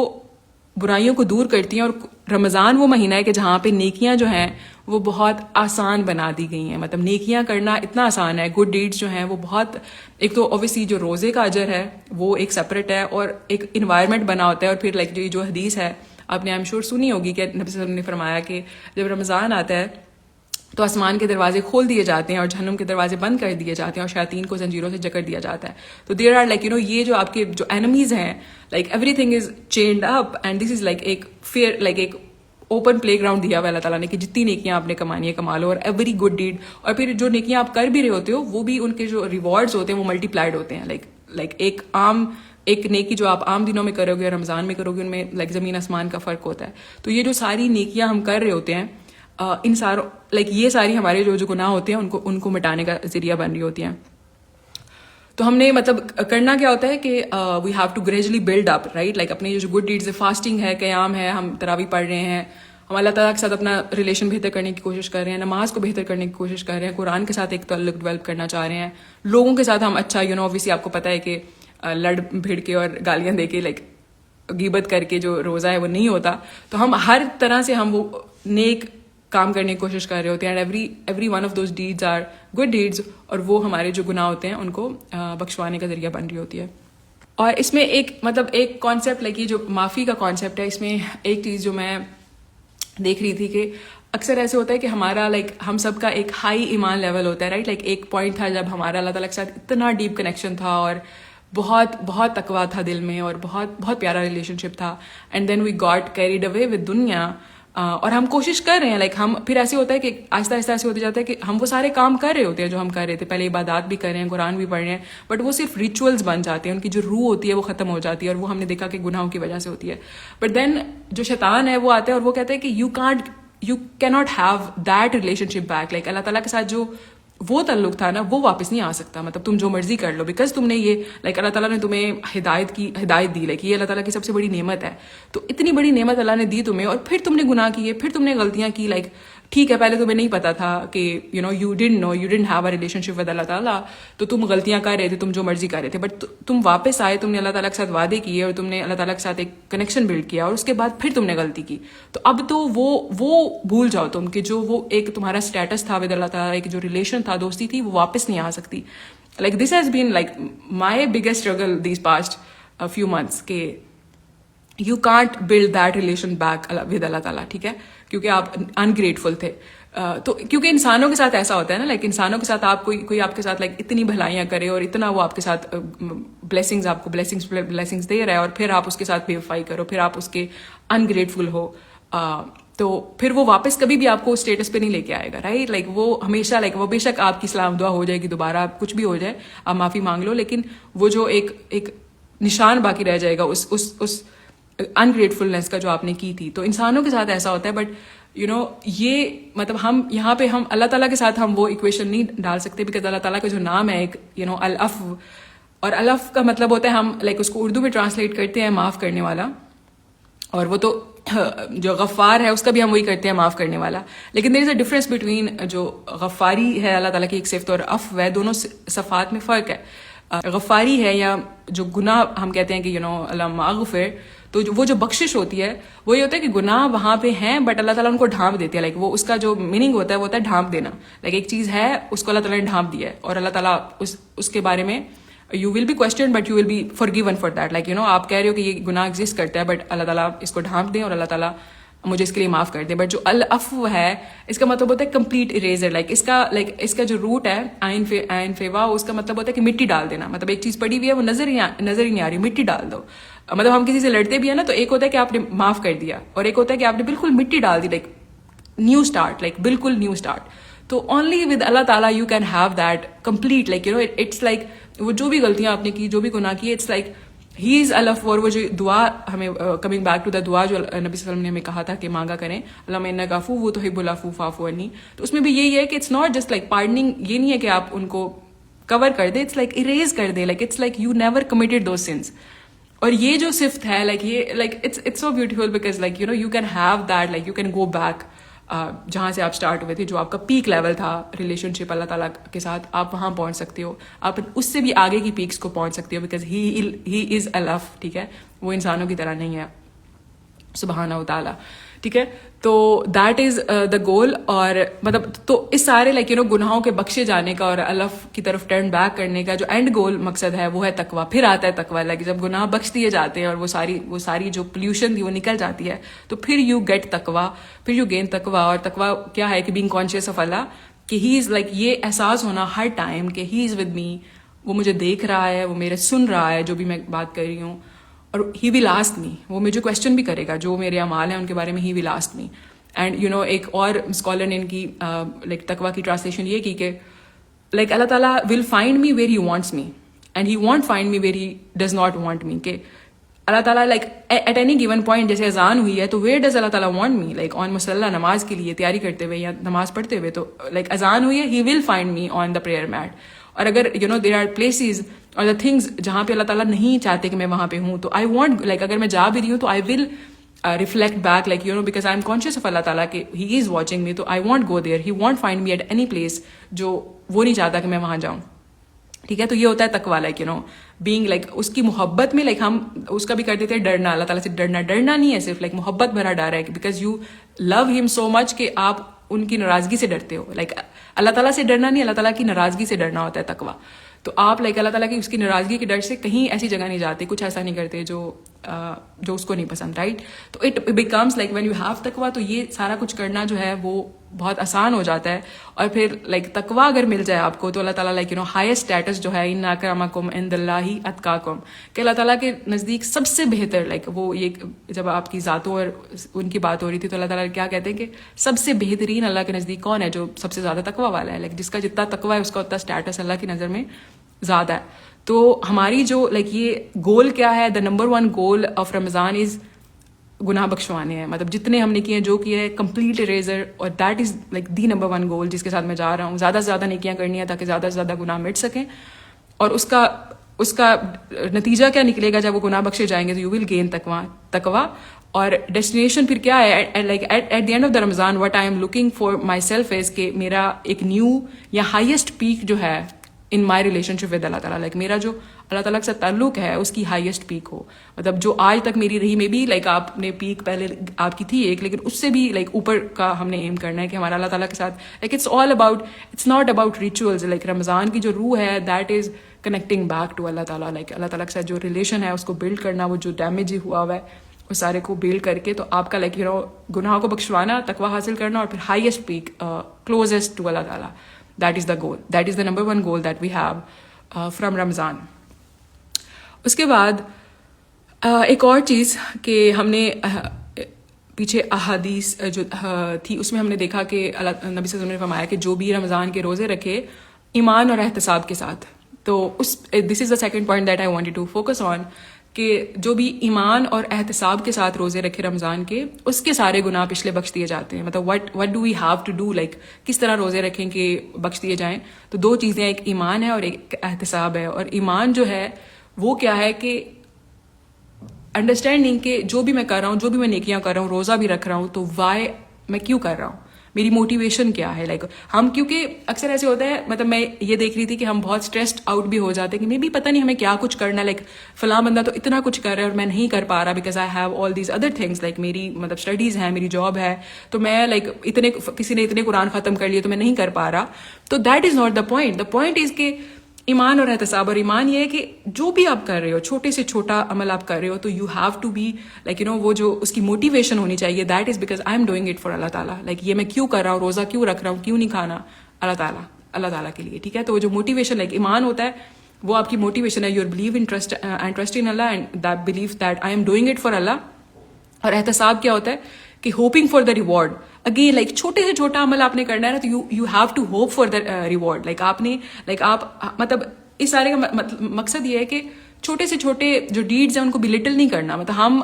برائیوں کو دور کرتی ہیں, اور رمضان وہ مہینہ ہے کہ جہاں پہ نیکیاں جو ہیں وہ بہت آسان بنا دی گئی ہیں. مطلب نیکیاں کرنا اتنا آسان ہے, گڈ ڈیڈز جو ہیں وہ بہت, ایک تو اوبیسلی جو روزے کا اجر ہے وہ ایک سپریٹ ہے, اور ایک انوائرمنٹ بنا ہوتا ہے. اور پھر لائک جو حدیث ہے آپ نے آئی ایم شیور سنی ہوگی کہ نبی صلی اللہ علیہ وسلم نے فرمایا کہ جب رمضان آتا ہے تو آسمان کے دروازے کھول دیے جاتے ہیں اور جہنم کے دروازے بند کر دیے جاتے ہیں اور شیاطین کو زنجیروں سے جکڑ دیا جاتا ہے. تو دیر آر لائک یہ جو آپ کے جو اینمیز ہیں, like every thing is چینڈ up and this is like ایک فیئر, لائک ایک اوپن پلے گراؤنڈ دیا ہوا اللہ تعالیٰ نے کہ جتنی نیکیاں آپ نے کمانی ہے کما لو, اور ایوری گڈ ڈیڈ, اور پھر جو نیکیاں آپ کر بھی رہے ہوتے ہو وہ بھی ان کے جو ریوارڈز ہوتے ہیں وہ ملٹی پلائڈ ہوتے ہیں. لائک ایک نیکی جو آپ عام دنوں میں کرو گے اور رمضان میں کرو گے ان میں لائک زمین آسمان کا فرق ہوتا ہے. تو یہ جو ساری نیکیاں ہم کر رہے ہوتے ہیں ان ساروں لائک یہ ساری ہمارے جو گناہ ہوتے ہیں ان کو مٹانے کا ذریعہ بن رہی ہوتی ہیں. تو ہم نے مطلب کرنا کیا ہوتا ہے کہ we have to gradually build up, right, like اپنے جو گڈ ڈیڈز, فاسٹنگ ہے, قیام ہے, ہم تراویح پڑھ رہے ہیں, ہم اللہ تعالیٰ کے ساتھ اپنا ریلیشن بہتر کرنے کی کوشش کر رہے ہیں, نماز کو بہتر کرنے کی کوشش کر رہے ہیں, قرآن کے ساتھ ایک تعلق ڈیولپ کرنا چاہ رہے ہیں, لوگوں کے ساتھ ہم اچھا اوبویسلی آپ کو پتہ ہے کہ لڑ بھیڑ کے اور گالیاں دے کے لائک غیبت کر کے جو روزہ ہے وہ نہیں ہوتا. تو ہم ہر طرح سے ہم وہ نیک کام کرنے کی کوشش کر رہے ہوتے ہیں, and every one of those deeds are good deeds, اور وہ ہمارے جو گناہ ہوتے ہیں ان کو بخشوانے کا ذریعہ بن رہی ہوتی ہے. اور اس میں ایک کانسیپٹ لائک یہ جو معافی کا کانسیپٹ ہے, اس میں ایک چیز جو میں دیکھ رہی تھی کہ اکثر ایسے ہوتا ہے کہ ہمارا لائک ہم سب کا ایک ہائی ایمان لیول ہوتا ہے, رائٹ, لائک ایک پوائنٹ تھا جب ہمارا اللہ تعالیٰ کے ساتھ اتنا ڈیپ کنیکشن تھا اور بہت بہت تقویٰ تھا دل میں اور بہت بہت پیارا ریلیشن شپ تھا, and then we got carried away with دنیا. اور ہم کوشش کر رہے ہیں, لائک ہم پھر ایسے ہوتا ہے کہ آہستہ آہستہ ایسے ہوتے جاتا ہے کہ ہم وہ سارے کام کر رہے ہوتے ہیں جو ہم کر رہے تھے, پہلے عبادات بھی کر رہے ہیں, قرآن بھی پڑھ رہے ہیں, بٹ وہ صرف ریچولز بن جاتے ہیں, ان کی جو روح ہوتی ہے وہ ختم ہو جاتی ہے, اور وہ ہم نے دیکھا کہ گناہوں کی وجہ سے ہوتی ہے. بٹ دین جو شیطان ہے وہ آتا ہے اور وہ کہتا ہے کہ یو کی not have that relationship back, like اللہ تعالیٰ کے ساتھ جو وہ تعلق تھا نا وہ واپس نہیں آ سکتا, مطلب تم جو مرضی کر لو, بیکاز تم نے یہ لائک اللہ تعالیٰ نے تمہیں ہدایت دی, لائک یہ اللہ تعالیٰ کی سب سے بڑی نعمت ہے. تو اتنی بڑی نعمت اللہ نے دی تمہیں, اور پھر تم نے گناہ کیے, پھر تم نے غلطیاں کی. لائک ٹھیک ہے پہلے تمہیں نہیں پتا تھا کہ you didn't have a relationship with اللہ تعالیٰ, تو تم غلطیاں کر رہے تھے, تم جو مرضی کر رہے تھے, بٹ تم واپس آئے, تم نے اللہ تعالیٰ کے ساتھ وعدے کیے اور تم نے اللہ تعالیٰ کے ساتھ ایک کنیکشن بلڈ کیا, اور اس کے بعد پھر تم نے غلطی کی. تو اب تو وہ بھول جاؤ تم کہ جو وہ ایک تمہارا اسٹیٹس تھا ود اللہ تعالیٰ, ایک جو ریلیشن تھا, دوستی تھی, وہ واپس نہیں آ سکتی. Like this has been like my biggest struggle these past few months کہ you can't build that relation back with اللہ تعالیٰ, ٹھیک ہے, کیونکہ آپ انگریٹفل تھے. تو کیونکہ انسانوں کے ساتھ ایسا ہوتا ہے نا, لائک انسانوں کے ساتھ آپ کوئی آپ کے ساتھ لائک اتنی بھلائیاں کرے اور اتنا وہ آپ کے ساتھ بلیسنگز آپ کو بلیسنگز دے رہا ہے, اور پھر آپ اس کے ساتھ بے وفائی کرو, پھر آپ اس کے انگریٹفل ہو, تو پھر وہ واپس کبھی بھی آپ کو اسٹیٹس پہ نہیں لے کے آئے گا, رائٹ. لائک وہ ہمیشہ لائک وہ بے شک آپ کی سلام دعا ہو جائے گی, دوبارہ کچھ بھی ہو جائے آپ معافی مانگ لو, لیکن وہ جو ایک نشان باقی رہ جائے گا اس انگریٹفلنس کا جو آپ نے کی تھی. تو انسانوں کے ساتھ ایسا ہوتا ہے, بٹ یہ مطلب ہم یہاں پہ ہم اللہ تعالیٰ کے ساتھ ہم وہ ایکویشن نہیں ڈال سکتے, بیکاز اللہ تعالیٰ کا جو نام ہے ایک العفو, اور العفو کا مطلب ہوتا ہے ہم لائک اس کو اردو میں ٹرانسلیٹ کرتے ہیں معاف کرنے والا, اور وہ تو جو غفار ہے اس کا بھی ہم وہی کرتے ہیں معاف کرنے والا. لیکن دیر از اے ڈفرنس بٹوین جو غفاری ہے اللہ تعالیٰ کی ایک صفت اور عفو ہے, دونوں صفات میں فرق ہے. غفاری ہے یا جو گناہ ہم کہتے ہیں کہ اللہم اغفر, تو وہ جو بخشش ہوتی ہے وہ یہ ہوتا ہے کہ گناہ وہاں پہ ہیں بٹ اللہ تعالیٰ ان کو ڈھانپ دیتے ہیں. لائک وہ اس کا جو میننگ ہوتا ہے وہ ہوتا ہے ڈھانپ دینا. لائک ایک چیز ہے اس کو اللہ تعالیٰ نے ڈھانپ دیا ہے, اور اللہ تعالیٰ اس کے بارے میں you will be question but you will be forgiven for that. Like آپ کہہ رہے ہو کہ یہ گناہ ایگزسٹ کرتا ہے, بٹ اللہ تعالیٰ اس کو ڈھانپ دیں اور اللہ تعالیٰ مجھے اس کے لیے معاف کر دیں. بٹ جو العفو ہے اس کا مطلب ہوتا ہے کمپلیٹ اریزر. لائک اس کا جو روٹ ہے عین فیوا, اس کا مطلب ہوتا ہے کہ مٹی ڈال دینا. مطلب ایک چیز پڑی ہوئی ہے وہ نظر ہی نہیں آ رہی, مٹی ڈال دو. مطلب ہم کسی سے لڑتے بھی ہیں نا, تو ایک ہوتا ہے کہ آپ نے معاف کر دیا, اور ایک ہوتا ہے کہ آپ نے بالکل مٹی ڈال دی, لائک نیو اسٹارٹ, لائک بالکل نیو اسٹارٹ. تو اونلی ود اللہ تعالیٰ you can have that complete, like it's like وہ جو بھی غلطیاں آپ نے کی, جو بھی گناہ کی, اٹس لائک ہی از الف. اور وہ جو دعا ہمیں کمنگ بیک ٹو دا دعا جو نبی صلی اللہ علیہ وسلم نے ہمیں کہا تھا کہ مانگا کریں, اللہم انک عفو وہ تحب العفو فاعف عنی, تو اس میں بھی یہی ہے کہ اٹس ناٹ جسٹ لائک پارڈننگ, یہ نہیں ہے کہ آپ ان کو کور کر دیں, اٹس لائک اریز کر دیں, like it's like you never committed those sins. اور یہ جو صفت ہے لائک یہ like it's so beautiful, because like you can have that, like you can go back جہاں سے آپ اسٹارٹ ہوئے تھے, جو آپ کا پیک لیول تھا ریلیشن شپ اللہ تعالیٰ کے ساتھ, آپ وہاں پہنچ سکتے ہو, آپ اس سے بھی آگے کی پیکس کو پہنچ سکتے ہو, بیکاز ہی از الف, ٹھیک ہے, وہ انسانوں کی طرح نہیں ہے. سبحانہ و تعالیٰ. ٹھیک ہے, تو دیٹ از دا گول. اور مطلب تو اس سارے لائک گناہوں کے بخشے جانے کا اور اللہ کی طرف ٹرن بیک کرنے کا جو اینڈ گول مقصد ہے وہ ہے تقویٰ. پھر آتا ہے تقویٰ, لائک جب گناہ بخش دیے جاتے ہیں اور وہ ساری جو پلیوشن تھی وہ نکل جاتی ہے تو پھر یو گیٹ تقویٰ, پھر یو گین تقویٰ. اور تقویٰ کیا ہے کہ بینگ کانشیس آف اللہ, کہ ہی از لائک یہ احساس ہونا ہر ٹائم کہ ہی از ود می, وہ مجھے دیکھ رہا ہے, وہ میرے سن رہا ہے جو بھی میں بات کر رہی ہوں, اور ہی ول آسک می, وہ مجھے کویشچن بھی کرے گا جو میرے اعمال ہیں ان کے بارے میں, ہی ول آسک می. اینڈ ایک اور اسکالر نے ان کی لائک تقویٰ کی ٹرانسلیشن یہ کی کہ لائک اللہ تعالیٰ will find me where he wants me and he want find me where he does not want me. کہ اللہ تعالیٰ like at any given point, جیسے اذان ہوئی ہے تو ویئر ڈز اللہ تعالیٰ وانٹ می, لائک آن مصلی نماز کے لیے تیاری کرتے ہوئے یا نماز پڑھتے ہوئے, تو لائک اذان ہوئی ہے, he will find me on the prayer mat. اور اگر دیر آر پلیسز اور دا تھنگز جہاں پہ اللہ تعالیٰ نہیں چاہتے کہ میں وہاں پہ ہوں, تو آئی وانٹ لائک اگر میں جا بھی رہی ہوں تو I will reflect back like because I am conscious of Allah تعالیٰ کہ ہی از واچنگ می, تو I want go there, he want find me at any place جو وہ نہیں چاہتا کہ میں وہاں جاؤں. ٹھیک ہے, تو یہ ہوتا ہے تقویٰ, لائک بینگ لائک اس کی محبت میں, لائک ہم اس کا بھی کر دیتے ہیں ڈرنا, اللہ تعالیٰ سے ڈرنا نہیں ہے صرف لائک محبت بھرا ڈر ہے, بیکاز یو لو ہم سو مچ کہ آپ ان کی ناراضگی سے ڈرتے ہو. لائک اللہ تعالیٰ سے ڈرنا نہیں, اللہ تعالیٰ کی ناراضگی سے ڈرنا ہوتا ہے تقویٰ. تو آپ لائک اللہ تعالیٰ کی اس کی ناراضگی کے ڈر سے کہیں ایسی جگہ نہیں جاتے, کچھ ایسا نہیں کرتے جو اس کو نہیں پسند, رائٹ. تو it becomes like when you have تقویٰ, تو یہ سارا کچھ کرنا جو ہے وہ بہت آسان ہو جاتا ہے. اور پھر لائک تقویٰ اگر مل جائے آپ کو تو اللہ تعالیٰ لائک ہائیسٹ اسٹیٹس جو ہے ان اکرمکم عند اللہ اتقاکم, کہ اللہ تعالیٰ کے نزدیک سب سے بہتر, لائک وہ یہ جب آپ کی ذاتوں اور ان کی بات ہو رہی تھی تو اللہ تعالیٰ کیا کہتے ہیں کہ سب سے بہترین اللہ کے نزدیک کون ہے, جو سب سے زیادہ تقویٰ والا ہے, لائک جس کا جتنا تقویٰ ہے اس کا اتنا اسٹیٹس اللہ کی نظر میں زیادہ ہے. تو ہماری جو لائک یہ گول کیا ہے, دا نمبر 1 گول آف رمضان از گناہ بخشوانے ہیں. مطلب جتنے ہم نے کیے جو کیے ہے کمپلیٹ اریزر, اور that is like the number 1 گول جس کے ساتھ میں جا رہا ہوں. زیادہ سے زیادہ نیکیاں کرنی ہیں تاکہ زیادہ سے زیادہ گناہ مٹ سکیں. اور اس کا نتیجہ کیا نکلے گا جب وہ گناہ بخشے جائیں گے, تو یو ول گین تقویٰ. اور ڈیسٹینیشن پھر کیا ہے, like at the end of the Ramadan what I am looking for myself is کہ میرا ایک نیو یا ہائیسٹ پیک جو ہے ان مائی ریلیشن شپ ود اللہ تعالیٰ, لائک میرا جو اللہ تعالیٰ کے ساتھ تعلق ہے اس کی ہائیسٹ پیک ہو. مطلب جو آج تک میری رہی میں بھی لائک آپ نے پیک پہلے آپ کی تھی ایک, لیکن اس سے بھی لائک اوپر کا ہم نے ایم کرنا ہے کہ ہمارا اللہ تعالیٰ کے ساتھ like it's all about, it's not about rituals. Like Ramadan کی جو روح ہے that is connecting back to اللہ تعالیٰ, لائک اللہ تعالیٰ کے ساتھ جو ریلیشن ہے اس کو بلڈ کرنا, وہ جو ڈیمیج ہوا ہوا ہے اس سارے کو بلڈ کر کے, تو آپ کا لائک گناہوں کو بخشوانا, تقویٰ حاصل کرنا, اور پھر ہائیسٹ پیک کلوزسٹ ٹو اللہ تعالیٰ. That is the goal. That is the number 1 goal that we have from Ramzan. اس کے بعد ایک اور چیز کہ ہم نے پیچھے احادیث جو تھی اس میں ہم نے دیکھا کہ نبی صلی اللہ علیہ وسلم نے فرمایا کہ جو بھی رمضان کے روزے رکھے ایمان اور احتساب کے ساتھ, تو this is the second point that I wanted to focus on, کہ جو بھی ایمان اور احتساب کے ساتھ روزے رکھے رمضان کے, اس کے سارے گناہ پچھلے بخش دیے جاتے ہیں. مطلب what do we have to do, like کس طرح روزے رکھیں کہ بخش دیے جائیں. تو 2 چیزیں, ایک ایمان ہے اور ایک احتساب ہے. اور ایمان جو ہے وہ کیا ہے کہ انڈرسٹینڈنگ کہ جو بھی میں کر رہا ہوں, جو بھی میں نیکیاں کر رہا ہوں, روزہ بھی رکھ رہا ہوں, تو وائی میں کیوں کر رہا ہوں, میری موٹیویشن کیا ہے. لائک ہم کیونکہ اکثر ایسے ہوتا ہے, مطلب میں یہ دیکھ رہی تھی کہ ہم بہت اسٹریسڈ آؤٹ بھی ہو جاتے ہیں کہ میں بھی پتہ نہیں ہمیں کیا کچھ کرنا ہے, لائک فلاں بندہ تو اتنا کچھ کر رہا ہے اور میں نہیں کر پا رہا because I have all these other things, like میری مطلب اسٹڈیز ہیں, میری جاب ہے, تو میں لائک کسی نے اتنے قرآن ختم کر لیے تو میں نہیں کر پا رہا. تو that is not the point. The point is کہ ایمان اور احتساب, اور ایمان یہ ہے کہ جو بھی آپ کر رہے ہو, چھوٹے سے چھوٹا عمل آپ کر رہے ہو, تو you have to be like وہ جو اس کی موٹیویشن ہونی چاہیے, that is because I am doing it for اللہ تعالیٰ. لائک یہ میں کیوں کر رہا ہوں, روزہ کیوں رکھ رہا ہوں, کیوں نہیں کھانا, اللہ تعالیٰ کے لیے. ٹھیک ہے, تو جو موٹیویشن لائک ایمان ہوتا ہے وہ آپ کی موٹیویشن ہے, your believe in trust in Allah and that believe that I am doing it for Allah. اور احتساب کیا ہوتا ہے کہ hoping for the reward. Again like چھوٹے سے چھوٹا عمل آپ نے کرنا ہے نا, تو you have to hope for the reward. Like آپ نے آپ مطلب اس سارے کا مقصد یہ ہے کہ چھوٹے سے چھوٹے جو ڈیڈز ہیں ان کو بھی لٹل نہیں کرنا. مطلب ہم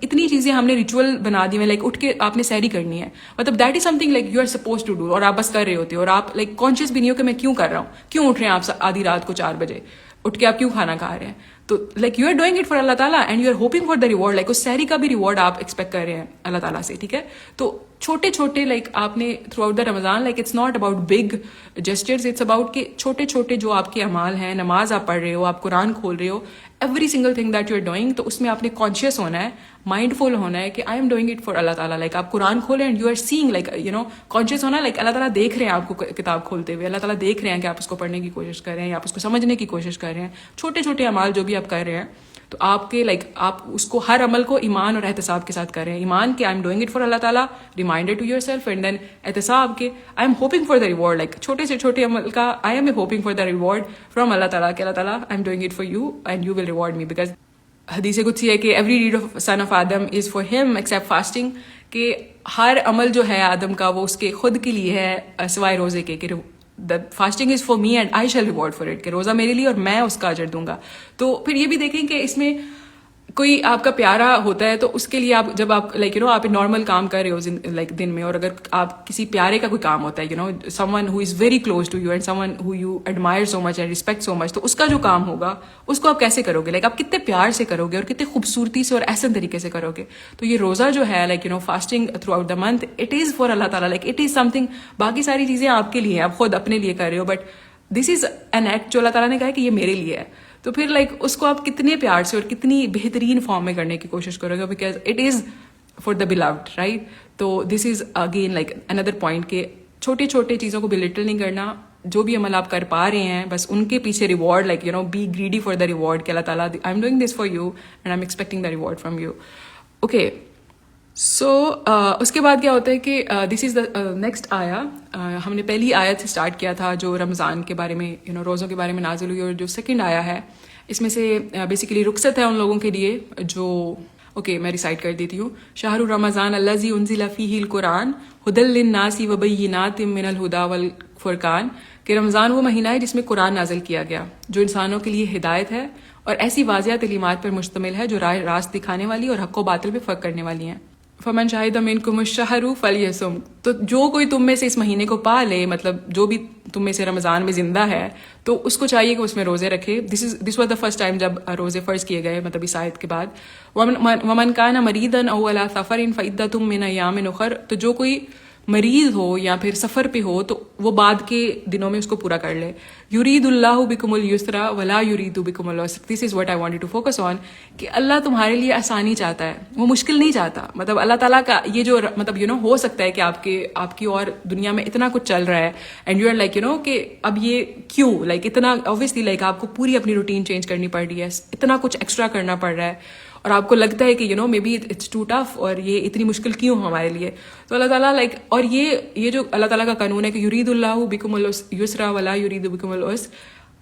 اتنی چیزیں ہم نے ریچول بنا دی ہیں, لائک اٹھ کے آپ نے سحری کرنی ہے, مطلب that is something like you are suppose to do, اور آپ بس کر رہے ہوتے ہو, اور آپ لائک کانشیس بھی نہیں ہو کہ میں کیوں کر رہا ہوں, کیوں اٹھ رہے ہیں آپ آدھی رات کو 4 بجے اٹھ کے آپ کیوں کھانا کھا رہے ہیں. تو like you are doing it for اللہ تعالیٰ and you are hoping for the reward, like اس سحری کا بھی ریوارڈ آپ ایکسپیکٹ کر رہے ہیں اللہ تعالیٰ سے. ٹھیک ہے, تو چھوٹے چھوٹے لائک آپ نے throughout the Ramadan like it's not about big gestures, it's about کہ چھوٹے چھوٹے جو آپ کے اعمال ہیں, نماز آپ پڑھ رہے ہو, آپ قرآن کھول رہے ہو, every single thing that you are doing, تو اس میں آپ نے کانشیس ہونا ہے, مائنڈ فل ہونا ہے کہ I am doing it for اللہ تعالیٰ. لائک آپ قرآن کھولیں and you are saying like conscious ہونا ہے, لائک اللہ تعالیٰ دیکھ رہے ہیں آپ کو کتاب کھولتے ہوئے, اللہ تعالیٰ دیکھ رہے ہیں کہ آپ اس کو پڑھنے کی کوشش کر رہے ہیں یا آپ اس کو سمجھنے کی کوشش کر رہے ہیں. چھوٹے چھوٹے اعمال جو بھی آپ کر رہے ہیں تو آپ کے لائک آپ اس کو ہر عمل کو ایمان اور احتساب کے ساتھ کر رہے ہیں. ایمان کہ I am doing it for اللہ تعالیٰ, reminder to yourself, and then احتساب کے I am hoping for the reward, like چھوٹے سے چھوٹے عمل کا I am hoping for the reward from Allah تعالیٰ کہ اللہ تعالیٰ I am doing it for you and you will reward me. Because حدیث قدسی ہے کہ every deed of son of Adam is for him except fasting, کہ ہر عمل جو ہے آدم کا وہ اس کے خود کے لیے ہے سوائے روزے کے, کہ fasting is for me and I shall reward for it, کہ روزہ میرے لیے اور میں اس کا اجر دوں گا. تو پھر یہ بھی دیکھیں کہ اس میں کوئی آپ کا پیارا ہوتا ہے تو اس کے لیے آپ جب آپ لائک آپ نارمل کام کر رہے ہو لائک دن میں, اور اگر آپ کسی پیارے کا کوئی کام ہوتا ہے someone who is very close to you and someone who you admire so much and respect so much, تو اس کا جو کام ہوگا اس کو آپ کیسے کرو گے, لائک آپ کتنے پیار سے کرو گے اور کتنے خوبصورتی سے اور احسن طریقے سے کرو گے. تو یہ روزہ جو ہے like fasting throughout the month, it is for اللہ تعالیٰ, like it is something. باقی ساری چیزیں آپ کے لیے ہیں, آپ خود اپنے لیے کر رہے ہو, but this is an act جو اللہ تعالیٰ نے کہا ہے کہ یہ میرے لیے ہے. تو پھر لائک اس کو آپ کتنے پیار سے اور کتنی بہترین فارم میں کرنے کی کوشش کرو گے, because it is for the beloved, right. تو this is again like another point کہ چھوٹی چھوٹی چیزوں کو بلٹل نہیں کرنا. جو بھی عمل آپ کر پا رہے ہیں بس ان کے پیچھے reward like be greedy for the reward, کہ اللہ تعالیٰ I am doing this for you and I am expecting the reward from you. Okay, so اس کے بعد کیا ہوتا ہے کہ دس از دا نیکسٹ آیا. ہم نے پہلی آیت سے اسٹارٹ کیا تھا جو رمضان کے بارے میں روزوں کے بارے میں نازل ہوئی, اور جو سیکنڈ آیا ہے اس میں سے بیسیکلی رخصت ہے ان لوگوں کے لیے جو اوکے میں ریسائٹ کر دیتی ہوں. شہر رمضان الذی انزل فیہ القرآن ھدی للناس وبینات من الھدی والفرقان, کہ رمضان وہ مہینہ ہے جس میں قرآن نازل کیا گیا جو انسانوں کے لیے ہدایت ہے اور ایسی واضح تعلیمات پر مشتمل ہے جو راہ راست دکھانے والی اور حق و باطل میں فرق کرنے والی ہیں. فمن شاہد منکم الشہر فلیصم, تو جو کوئی تم میں سے اس مہینے کو پا لے, مطلب جو بھی تم میں سے رمضان میں زندہ ہے تو اس کو چاہیے کہ اس میں روزے رکھے. This was the first time جب روزے فرض کیے گئے, مطلب اس آیت کے بعد. ومن کان مریضا او علی سفر فعدۃ من ایام اخر, تو جو کوئی مریض ہو یا پھر سفر پہ ہو تو وہ بعد کے دنوں میں اس کو پورا کر لے. یرید اللہ بکم اليسر ولا یرید بکم العسر, this is what I wanted to focus on, کہ اللہ تمہارے لیے آسانی چاہتا ہے, وہ مشکل نہیں چاہتا. مطلب اللہ تعالیٰ کا یہ جو مطلب ہو سکتا ہے کہ آپ کی اور دنیا میں اتنا کچھ چل رہا ہے اینڈ یو آر لائک کہ اب یہ کیوں, لائک اتنا اوبویسلی لائک آپ کو پوری اپنی روٹین چینج کرنی پڑ رہی ہے, اتنا کچھ ایکسٹرا کرنا پڑ رہا ہے, اور آپ کو لگتا ہے کہ maybe it's too tough, اور یہ اتنی مشکل کیوں ہمارے لیے. تو اللہ تعالیٰ لائک, اور یہ جو اللہ تعالیٰ کا قانون ہے کہ یرید اللہ بکم اليسر ولا یرید بکم العسر,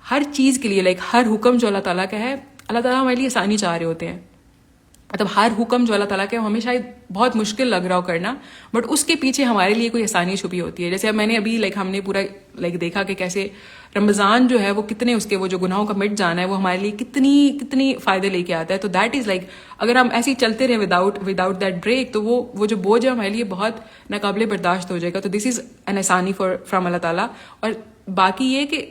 ہر چیز کے لیے لائک ہر حکم جو اللہ تعالیٰ کا ہے, اللہ تعالیٰ ہمارے لیے آسانی چاہ رہے ہوتے ہیں. مطلب ہر حکم جو اللہ تعالیٰ کا ہے ہمیں شاید بہت مشکل لگ رہا ہو کرنا, بٹ اس کے پیچھے ہمارے لیے کوئی آسانی چھپی ہوتی ہے. جیسے اب میں نے ابھی لائک ہم نے پورا لائک دیکھا کہ کیسے رمضان جو ہے وہ کتنے اس کے وہ جو گناہوں کا مٹ جانا ہے وہ ہمارے لیے کتنی فائدے لے کے آتا ہے. تو دیٹ از لائک اگر ہم ایسے ہی چلتے رہے وداؤٹ دیٹ بریک تو وہ جو بوجھ ہے ہمارے لیے بہت ناقابل برداشت ہو جائے گا. تو دس از این آسانی فرام اللہ تعالیٰ. اور باقی یہ کہ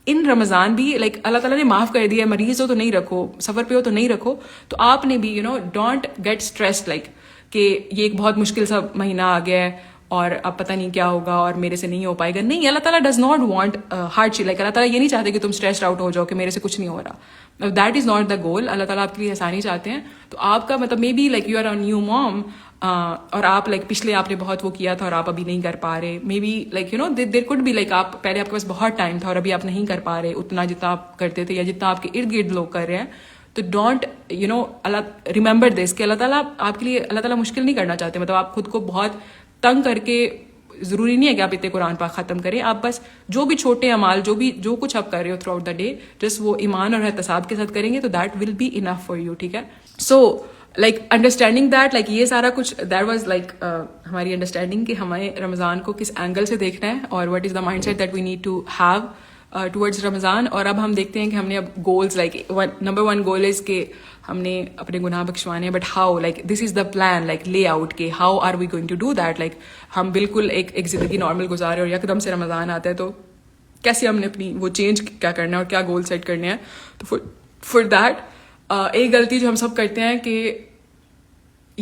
ان رمضان بھی لائک اللہ تعالیٰ نے معاف کر دیا, مریض ہو تو نہیں رکھو, سفر پہ ہو تو نہیں رکھو, تو آپ نے بھی ڈونٹ گیٹ اسٹریسڈ لائک کہ یہ ایک بہت مشکل سا مہینہ آ گیا ہے اور اب پتہ نہیں کیا ہوگا اور میرے سے نہیں ہو پائے گا. نہیں, اللہ تعالیٰ does not want hardship, like اللہ تعالیٰ یہ نہیں چاہتے کہ تم اسٹریسڈ آؤٹ ہو جاؤ کہ میرے سے کچھ نہیں ہو رہا. دیٹ از ناٹ دا گول. اللہ تعالیٰ آپ کے لیے آسانی چاہتے ہیں. تو آپ کا مطلب maybe like you are a new mom, اور آپ لائک پچھلے آپ نے بہت وہ کیا تھا اور آپ ابھی نہیں کر پا رہے. Maybe like there could be like آپ پہلے آپ کے پاس بہت ٹائم تھا اور ابھی آپ نہیں کر پا رہے اتنا جتنا آپ کرتے تھے یا جتنا آپ کے ارد گرد لوگ کر رہے ہیں. تو ڈونٹ اللہ ریممبر دس کہ اللہ تعالیٰ آپ کے لیے اللہ تعالیٰ مشکل نہیں کرنا چاہتے. مطلب آپ خود کو بہت تنگ کر کے, ضروری نہیں ہے کہ آپ اتنے قرآن پاک ختم کریں. آپ بس جو بھی چھوٹے اعمال جو کچھ آپ کر رہے ہو throughout the day, just وہ ایمان اور احتساب کے ساتھ کریں گے تو that will be enough for you. ٹھیک ہے. So like understanding that like یہ سارا کچھ دیٹ واز لائک ہماری انڈرسٹینڈنگ کہ ہمیں رمضان کو کس اینگل سے دیکھنا ہے اور what is the mindset that we need to have towards رمضان. اور اب ہم دیکھتے ہیں کہ ہم نے اب goals like number 1 goal is کہ ہم نے اپنے گناہ بخشوانے, but how like this is the plan like layout کہ how are we going to do that. Like ہم بالکل ایک زندگی نارمل گزارے اور یکدم سے رمضان آتا ہے تو کیسے ہم نے اپنی وہ چینج کیا کرنا ہے اور کیا گول سیٹ کرنے ہیں. تو فار دیٹ ایک غلطی جو ہم سب کرتے ہیں کہ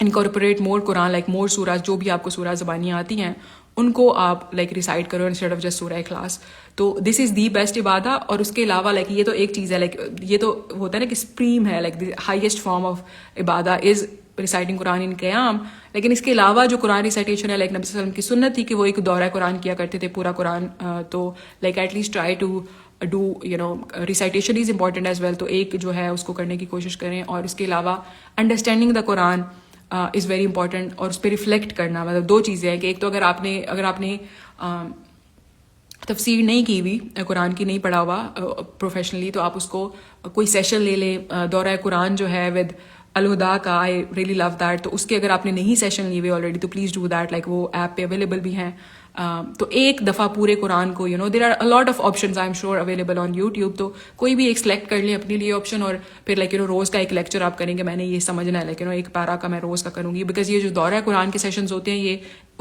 incorporate more Quran, like more surahs, جو بھی آپ کو سورہ زبانی آتی ہیں ان کو آپ لائک ریسائٹ کرو انسٹیڈ آف جسٹ سورہ اخلاص. تو this is the best Ubadah. اور اس کے علاوہ لائک یہ تو ایک چیز ہے, لائک یہ تو ہوتا ہے نا کہ سپریم ہے, like the highest form of عبادہ از ریسائٹنگ قرآن ان قیام. لیکن اس کے علاوہ جو قرآن ریسائٹیشن ہے, لائک نبی صلی اللہ علیہ وسلم کی سنت تھی کہ وہ ایک دورہ قرآن کیا کرتے تھے پورا قرآن. تو like at least try to do recitation is important as well. تو ایک جو ہے اس کو کرنے کی کوشش کریں. اور اس کے علاوہ understanding the Quran is very important, اور اس پہ ریفلیکٹ کرنا. مطلب دو چیزیں ہیں کہ ایک تو اگر آپ نے تفسیر نہیں کی ہوئی, قرآن کی نہیں پڑھا ہوا پروفیشنلی, تو آپ اس کو کوئی سیشن لے لیں. دورہ قرآن جو ہے ود الہدا کا, آئی ریئلی لو دیٹ. تو اس کے اگر آپ نے نہیں سیشن لیے ہوئے آلریڈی تو پلیز ڈو دیٹ. لائک وہ ایپ پہ اویلیبل بھی ہیں. تو ایک دفعہ پورے قرآن کو there are lot of options I am sure available on YouTube. تو کوئی بھی ایک سلیکٹ کر لیں اپنے لیے آپشن, اور پھر لائک روز کا ایک لیکچر آپ کریں گے. میں نے یہ سمجھنا ہے لائک ایک پارا کا میں روز کا کروں گی, بیکاز یہ جو دورہ قرآن کے سیشنز ہوتے ہیں یہ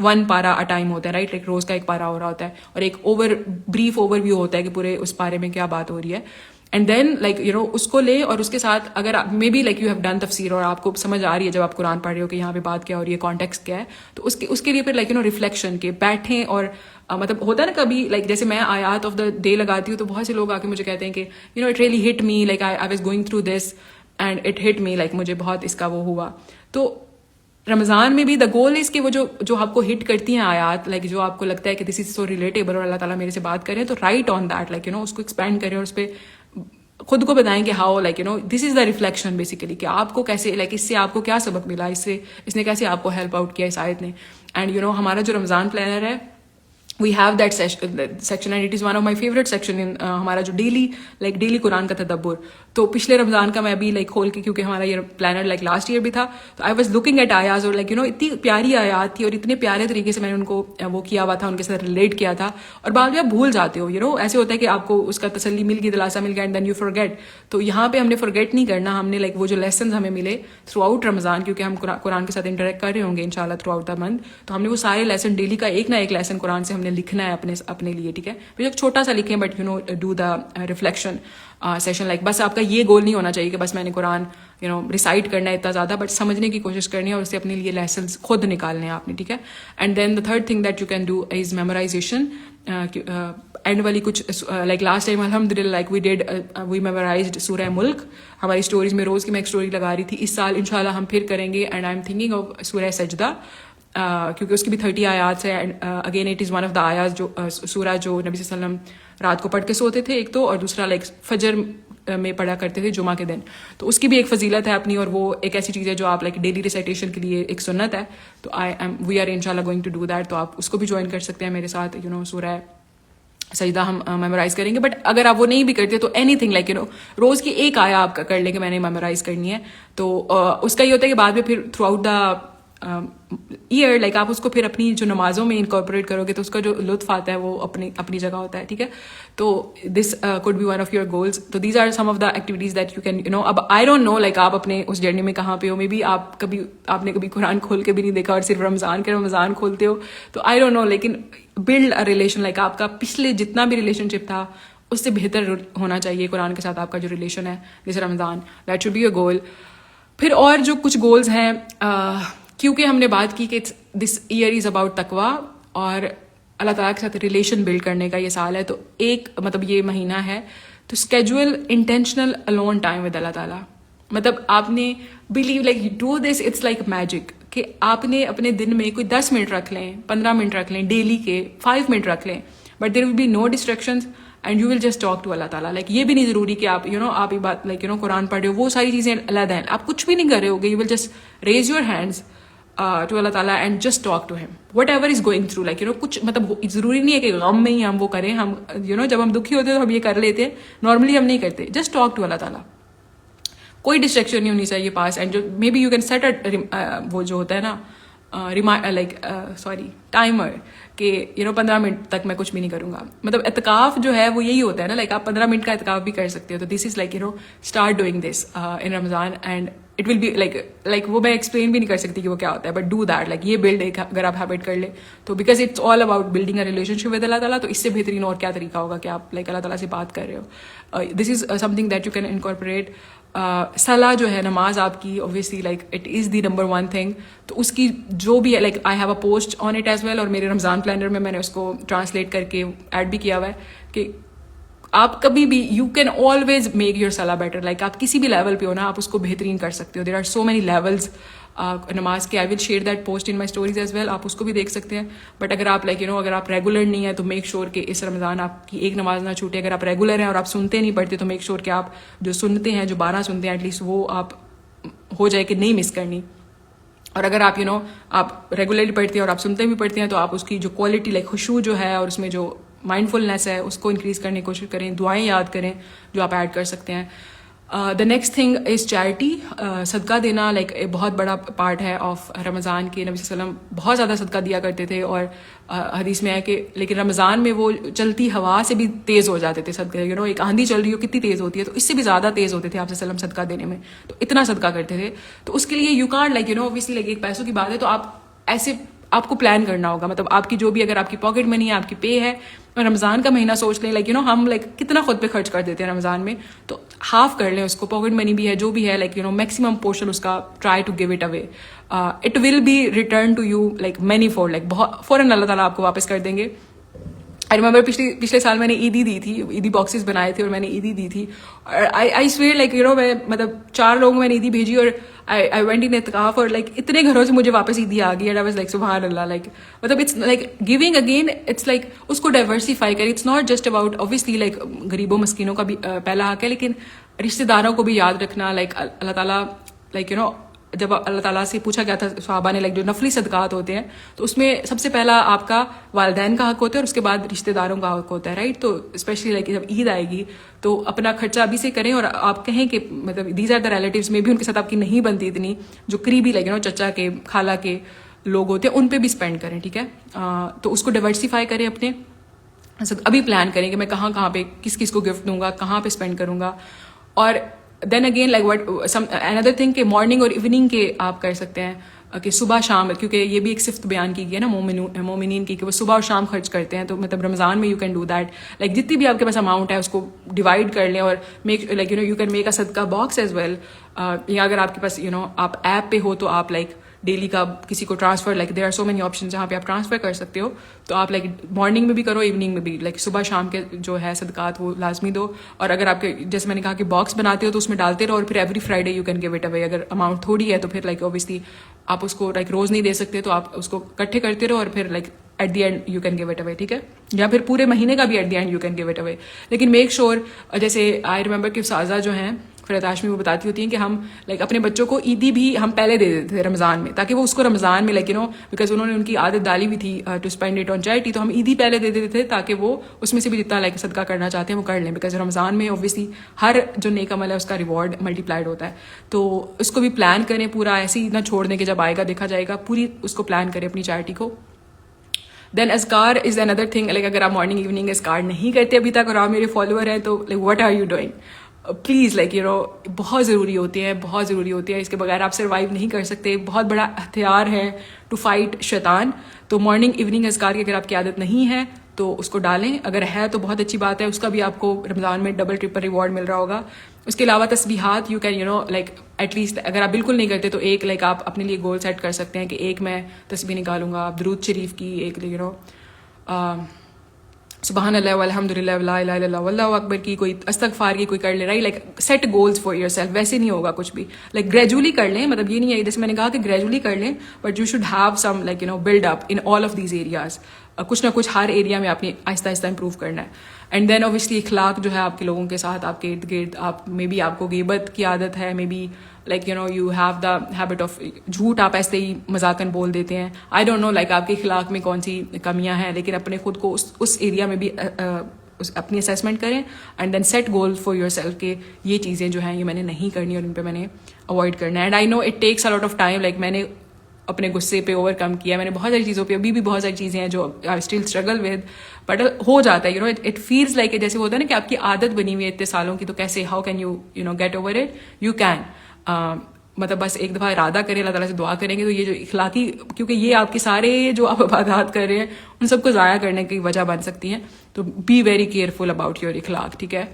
1 پارا ا ٹائم ہوتا ہے, رائٹ. لائک روز کا ایک پارا ہو رہا ہوتا ہے, اور ایک بریف اوور ویو ہوتا ہے کہ پورے اس پارے میں کیا بات ہو رہی ہے. اینڈ دین لائک اس کو لے, اور اس کے ساتھ اگر maybe like you have done تفسیر اور آپ کو سمجھ آ رہی ہے جب آپ قرآن پڑھ رہے ہو کہ یہاں پہ بات کیا ہو رہی ہے, کانٹیکسٹ کیا ہے, تو اس کے لیے پھر لائک ریفلیکشن کے بیٹھیں. اور مطلب ہوتا ہے نا کبھی لائک جیسے میں آیات آف دا ڈے لگاتی ہوں تو بہت سے لوگ آ کے مجھے کہتے ہیں کہ it really hit me, like I was going through this and it hit me, like مجھے بہت اس کا وہ ہوا. تو رمضان میں بھی دا گول از کہ وہ جو آپ کو ہٹ کرتی ہیں آیات, لائک جو آپ کو لگتا ہے کہ دس از سو ریلیٹیبل اور اللہ تعالیٰ میرے سے بات کریں, تو رائٹ آن دیٹ, لائک اس کو ایکسپینڈ کریں اور اس پہ خود کو بتائیں کہ how like this is the reflection basically, کہ آپ کو کیسے لائک اس سے آپ کو کیا سبق ملا, اس نے کیسے آپ کو ہیلپ آؤٹ کیا اس آیت نے. اینڈ ہمارا جو رمضان پلانر ہے we have that section and it is one of my favourite section in ہمارا جو ڈیلی قرآن کا تدبر. تو پچھلے رمضان کا میں ابھی لائک کھول کے, کیونکہ ہمارا یہ پلانر لائک لاسٹ ایئر بھی تھا, تو آئی واز لوکنگ ایٹ آیاز, اور لائک اتنی پیاری آیات تھی اور اتنے پیارے طریقے سے میں نے ان کو وہ کیا ہوا تھا, ان کے ساتھ ریلیٹ کیا تھا. اور بعد میں آپ بھول جاتے ہو, ایسے ہوتا ہے کہ آپ کو اس کا تسلی مل گئی, دلاسا مل گیا, اینڈ دین یو فارگیٹ. تو یہاں پہ ہم نے فارگیٹ نہیں کرنا, ہم نے لائک وہ جو لیسنز ہمیں ملے تھرو آؤٹ رمضان, کیونکہ ہم قرآن کے ساتھ انٹریکٹ کر رہے ہوں گے انشاءاللہ تھرو آؤٹ دا منتھ, تو ہم نے وہ سارے لیسن ڈیلی کا ایک نہ ایک لیسن قرآن سے ہم نے لکھنا ہے اپنے لیے, ٹھیک ہے. ایک چھوٹا سا لکھیں, but do the reflection session. Like بس آپ کا یہ گول نہیں ہونا چاہیے کہ بس میں نے قرآن ریسائٹ کرنا ہے اتنا زیادہ, بٹ سمجھنے کی کوشش کرنی ہے اور اس سے اپنے لیے لیسنس خود نکالنے ہیں آپ نے, ٹھیک ہے. And then the third thing that you can do is memorization. And والی کچھ لائک لاسٹ ٹائم الحمد للہ لائک وی میمورائزڈ سورہ ملک. ہماری اسٹوریز میں روز کی میں ایک اسٹوری لگا رہی تھی. اس سال انشاءاللہ ہم پھر کریں گے, and I M thinking of سورہ سجدہ, کیونکہ اس کی بھی 30 آیات ہے. And again it is one of دا آیات جو سورہ جو نبی صلی اللہ علیہ وسلم رات کو پڑھ کے سوتے تھے ایک تو, اور دوسرا لائک فجر میں پڑھا کرتے تھے جمعہ کے دن. تو اس کی بھی ایک فضیلت ہے اپنی, اور وہ ایک ایسی چیز ہے جو آپ لائک ڈیلی ریسائٹیشن کے لیے ایک سنت ہے. تو وی آر انشاءاللہ گوئنگ ٹو ڈو دیٹ. تو آپ اس کو بھی جوائن کر سکتے ہیں میرے ساتھ. سورہ سجدہ ہم میمورائز کریں گے. بٹ اگر آپ وہ نہیں بھی کرتے تو اینی تھنگ لائک روز کی ایک آیا آپ کر لیں کہ میں نے میمورائز کرنی ہے. تو اس کا یہ ہوتا ہے کہ بعد میں پھر throughout the year like آپ اس کو پھر اپنی جو نمازوں میں انکارپوریٹ کرو گے تو اس کا جو لطف آتا ہے وہ اپنی جگہ ہوتا ہے, ٹھیک ہے. تو this could be one of your goals. تو these are some of the activities that you can اب آئی ڈونٹ نو لائک آپ اپنے اس جرنی میں کہاں پہ ہو. مے بی آپ نے کبھی قرآن کھول کے بھی نہیں دیکھا اور صرف رمضان کھولتے ہو, تو آئی ڈونٹ نو. لیکن بلڈ اے ریلیشن, لائک آپ کا پچھلے جتنا بھی ریلیشن شپ تھا اس سے بہتر ہونا چاہیے قرآن کے ساتھ آپ کا جو ریلیشن ہے جیسے رمضان. That should be your goal. پھر اور جو کچھ گولز ہیں, کیونکہ ہم نے بات کی کہ دس ایئر از اباؤٹ تقویٰ اور اللہ تعالیٰ کے ساتھ ریلیشن بلڈ کرنے کا یہ سال ہے, تو ایک مطلب یہ مہینہ ہے تو schedule intentional alone time with اللہ تعالیٰ. مطلب آپ نے believe like do this, it's like magic, کہ آپ نے اپنے دن میں کوئی 10 منٹ رکھ لیں, 15 منٹ رکھ لیں, ڈیلی کے 5 منٹ رکھ لیں, but there will be no distractions and you will just talk to اللہ تعالیٰ. لائک یہ بھی نہیں ضروری کہ آپ آپ ہی بات لائک قرآن پڑھ رہے ہو, وہ ساری چیزیں علیحدہ ہیں, آپ کچھ بھی نہیں کر رہے ہوگے, you will just raise your hands to اللہ تعالیٰ and just talk to him whatever is going through. Like کچھ مطلب ضروری نہیں ہے کہ غم میں ہی ہم وہ کریں. ہم جب ہم دکھی ہوتے ہیں تو ہم یہ کر لیتے ہیں, نارملی ہم نہیں کرتے. جسٹ ٹاک ٹو اللہ تعالیٰ, کوئی ڈسٹریکشن نہیں ہونی چاہیے پاس. اینڈ جو maybe you can set وہ جو ہوتا ہے نا لائک ٹائمر کہ 15 منٹ تک میں کچھ بھی نہیں کروں گا. مطلب اعتکاف جو ہے وہ یہی ہوتا ہے نا, لائک آپ 15 منٹ کا اعتکاف بھی کر سکتے ہو. تو this is like start doing this in رمضان. And it will be like وہ میں ایکسپلین بھی نہیں کر سکتی کہ وہ کیا ہوتا ہے, بٹ ڈو دیٹ, لائک یہ بلڈ ایک اگر آپ ہیبٹ کر لیں تو, because it's all about building a relationship with اللہ تعالیٰ. تو اس سے بہترین اور کیا طریقہ ہوگا کہ آپ لائک اللہ تعالیٰ سے بات کر رہے ہو. This is something that you can incorporate. صلاح جو ہے, نماز آپ کی obviously like it is the number one thing. تو اس کی جو بھی ہے, like I have a post on it as well, اور میرے رمضان پلانر میں نے اس کو ٹرانسلیٹ کر کے ایڈ بھی کیا ہوا ہے کہ آپ کبھی بھی you can always make your صلاح بیٹر. لائک آپ کسی بھی لیول پہ ہو نا, آپ اس کو بہترین کر سکتے ہو. There are so many levels نماز کے. I will share that post in my stories as well, آپ اس کو بھی دیکھ سکتے ہیں. بٹ اگر آپ لائک اگر آپ ریگولر نہیں ہیں تو میک شیور کہ اس رمضان آپ کی ایک نماز نہ چھوٹے. اگر آپ ریگولر ہیں اور آپ سنتے نہیں پڑھتے تو میک شیور کہ آپ جو سنتے ہیں, جو 12 سنتے ہیں ایٹ لیسٹ, وہ آپ ہو جائے کہ نہیں مس کرنی. اور اگر آپ آپ ریگولرلی پڑھتے ہیں اور آپ سنتے بھی پڑھتے ہیں تو آپ اس کی جو کوالٹی لائک خشوع جو ہے اور اس میں جو مائنڈ فلنس ہے اس کو انکریز کرنے کی کوشش کریں. دعائیں یاد کریں جو آپ ایڈ کر سکتے ہیں. The next thing is charity. صدقہ دینا لائک ایک بہت بڑا پارٹ ہے آف رمضان کے. نبی صلی اللہ علیہ وسلم بہت زیادہ صدقہ دیا کرتے تھے, اور حدیث میں ہے کہ لیکن رمضان میں وہ چلتی ہوا سے بھی تیز ہو جاتے تھے صدقے. ایک آندھی چل رہی ہو کتنی تیز ہوتی ہے, تو اس سے بھی زیادہ تیز ہوتے تھے آپ صلی اللہ علیہ وسلم صدقہ دینے میں. تو اتنا صدقہ کرتے تھے. تو اس کے لیے you can't like obviously like ایک پیسوں کی بات ہے, تو آپ ایسے آپ کو پلان کرنا ہوگا. مطلب آپ کی جو بھی, اگر آپ کی پاکٹ منی ہے, آپ کی پے ہے, اور رمضان کا مہینہ سوچ لیں لائک ہم لائک کتنا خود پہ خرچ کر دیتے ہیں رمضان میں, تو ہاف کر لیں اس کو. پاکٹ منی بھی ہے جو بھی ہے, لائک میکسیمم پورشن اس کا try to give it away. It will be return to you like manifold, like بہت فوراً اللہ تعالیٰ آپ کو واپس کر دیں گے. آئی ریمبر پچھلے سال میں نے عیدی دی تھی, عیدی باکسز بنائے تھے اور میں نے عیدی دی تھی. اور آئی سویئر لائک میں مطلب 4 لوگوں میں نے عیدی بھیجی, اور I went in اعتکاف, اور لائک اتنے گھروں سے مجھے واپس عیدی آ گئی. اینڈ آئی واز لائک سبحان اللہ. لائک مطلب it's like giving again, it's like اس کو ڈائیورسیفائی کریں. It's not just about obviously like غریبوں مسکینوں کا بھی پہلا حق ہے, لیکن رشتے داروں کو بھی یاد رکھنا. لائک اللہ تعالیٰ لائک جب اللہ تعالیٰ سے پوچھا گیا تھا صحابہ نے, لائک جو نفلی صدقات ہوتے ہیں, تو اس میں سب سے پہلا آپ کا والدین کا حق ہوتا ہے, اور اس کے بعد رشتے داروں کا حق ہوتا ہے, رائٹ. تو اسپیشلی لائک جب عید آئے گی تو اپنا خرچہ ابھی سے کریں, اور آپ کہیں کہ مطلب دیز آر دا ریلیٹیوز میں بھی ان کے ساتھ آپ کی نہیں بنتی اتنی, جو قریبی لائک چچا کے خالہ کے لوگ ہوتے ہیں ان پہ بھی اسپینڈ کریں, ٹھیک ہے. تو اس کو ڈائیورسیفائی کریں اپنے, ابھی پلان کریں کہ میں کہاں کہاں پہ کس کس کو گفٹ دوں گا, کہاں پہ اسپینڈ کروں گا. اور then again like what some اندر تھنگ کہ مارننگ اور ایوننگ کے آپ کر سکتے ہیں کہ صبح شام, کیونکہ یہ بھی ایک صفت بیان کی گئی ہے نا مومنین کی, کہ وہ صبح اور شام خرچ کرتے ہیں. تو مطلب رمضان میں you can do that, like جتنی بھی آپ کے پاس اماؤنٹ ہے اس کو ڈیوائڈ کر لیں, اور make like you can make a صدقہ باکس ایز ویل. یا اگر آپ کے پاس آپ ایپ پہ ہو تو آپ لائک ڈیلی کا کسی کو transfer, like there are so many option جہاں پہ آپ ٹرانسفر کر سکتے ہو. تو آپ لائک مارننگ میں بھی کرو, ایوننگ میں بھی, لائک صبح شام کے جو ہے صدقات وہ لازمی دو. اور اگر آپ کے جیسے میں نے کہا کہ باکس بناتے ہو تو اس میں ڈالتے رہو, اور پھر every Friday you can give it اوے. اگر اماؤنٹ تھوڑی ہے تو پھر لائک اوبیسلی آپ اس کو لائک روز نہیں دے سکتے, تو آپ اس کو اکٹھے کرتے رہو, اور پھر like at the end you can give it away, ٹھیک ہے. یا پھر پورے مہینے کا بھی at the end you can give it away. لیکن میک شیور, جیسے آئی ریمبر کہ سازا جو ہیں فرحت ہاشمی وہ بتاتی ہوتی ہیں کہ ہم لائک اپنے بچوں کو عیدی بھی ہم پہلے دے دیتے تھے رمضان میں, تاکہ وہ اس کو رمضان میں لائک بیکاز انہوں نے ان کی عادت ڈالی ہوئی تھی to spend it on charity, تو ہم عیدی پہلے دے دیتے تھے تاکہ وہ اس میں سے بھی جتنا لائک صدقہ کرنا چاہتے ہیں وہ کر لیں. بیکاز رمضان میں اوبیسلی ہر جو نیک عمل ہے اس کا ریوارڈ ملٹی پلائڈ ہوتا ہے. تو اس کو بھی پلان کریں پورا, ایسے ہی نہ چھوڑ دیں کہ جب آئے گا دیکھا جائے گا, پوری اس کو پلان کریں اپنی چیریٹی کو. دین اذکار از اندر تھنگ, لائک اگر آپ مارننگ ایوننگ اذکار نہیں کرتے ابھی تک اور آپ میرے فالوور ہیں تو like what are you doing, please like بہت ضروری ہوتی ہے, بہت ضروری ہوتی ہے. اس کے بغیر آپ سروائیو نہیں کر سکتے. بہت بڑا ہتھیار ہے ٹو فائٹ شیطان. تو مارننگ ایوننگ اذکار کی اگر آپ کی عادت نہیں ہے تو اس کو ڈالیں, اگر ہے تو بہت اچھی بات ہے, اس کا بھی آپ کو رمضان میں ڈبل ٹرپل ریوارڈ مل رہا ہوگا. اس کے علاوہ تسبیحات you can like at least, اگر آپ بالکل نہیں کرتے تو ایک لائک آپ اپنے لیے گول سیٹ کر سکتے ہیں کہ ایک میں تسبیح نکالوں گا. آپ درود شریف کی ایک سبحان اللہ والحمد للہ ولا الہ الا اللہ واللہ اکبر کی, کوئی استغفار کی کوئی کر لے رہا ہے. Like set goals for yourself. ویسے نہیں ہوگا کچھ بھی, لائک گریجولی کر لیں. مطلب یہ نہیں ہے جیسے میں نے کہا کہ گریجولی کر لیں, but you should have some like build up in all of these areas. کچھ نہ کچھ ہر ایریا میں آپ نے آہستہ آہستہ امپروو کرنا ہے. اینڈ دین اوبیسلی اخلاق جو ہے آپ کے لوگوں کے ساتھ, آپ کے ارد گرد, آپ میں بھی آپ کو غیبت کی عادت ہے, میں بھی like you have the habit of جھوٹ, آپ ایسے ہی مذاقن بول دیتے ہیں. آئی ڈونٹ نو لائک آپ کے اخلاق میں کون سی کمیاں ہیں, لیکن اپنے خود کو اس ایریا میں بھی اپنی اسیسمنٹ کریں. And then set goal for yourself کہ یہ چیزیں جو ہیں یہ میں نے نہیں کرنی اور ان پہ میں نے اوائڈ کرنا ہے. And I know it takes a lot of time, like میں نے اپنے غصے پہ اوور کم کیا, میں نے بہت ساری چیزوں پہ, ابھی بھی بہت ساری چیزیں ہیں جو I still struggle with, but ہو جاتا ہے. اٹ فیلز لائک جیسے ہوتا ہے نا کہ آپ کی عادت بنی ہوئی ہے اتنے سالوں کی, تو کیسے how can you get over it. You can. مطلب بس ایک دفعہ ارادہ کریں, اللہ تعالیٰ سے دعا کریں گے تو یہ جو اخلاقی, کیونکہ یہ آپ کے سارے جو آپ عبادات کر رہے ہیں ان سب کو ضائع کرنے کی وجہ بن سکتی ہیں. تو be very careful about your اخلاق, ٹھیک ہے.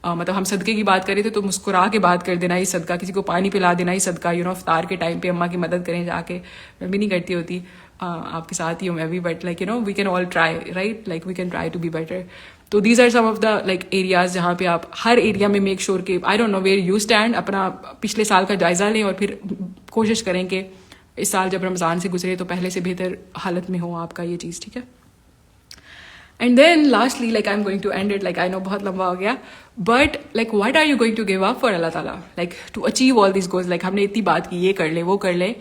مطلب ہم صدقے کی بات کریں تو مسکرا کے بات کر دینا ہی صدقہ, کسی کو پانی پلا دینا ہی صدقہ. افطار کے ٹائم پہ اماں کی مدد کریں جا کے, میں بھی نہیں کرتی ہوتی, آپ کے ساتھ ہی ہوں میں بھی, but like we can all try, right, like we can try to be better. تو these are some of the like areas جہاں پہ آپ ہر ایریا میں میک شیور کہ I don't know where you stand, اپنا پچھلے سال کا جائزہ لیں اور پھر کوشش کریں کہ اس سال جب رمضان سے گزرے تو پہلے سے بہتر حالت میں ہو آپ کا یہ چیز, ٹھیک ہے. And then lastly like I am going to end it, like I know بہت لمبا ہو گیا, but like what are you going to give up for اللہ تعالیٰ, like to achieve all these goals. Like ہم نے اتنی بات کی, یہ کر لیں وہ کر لیں,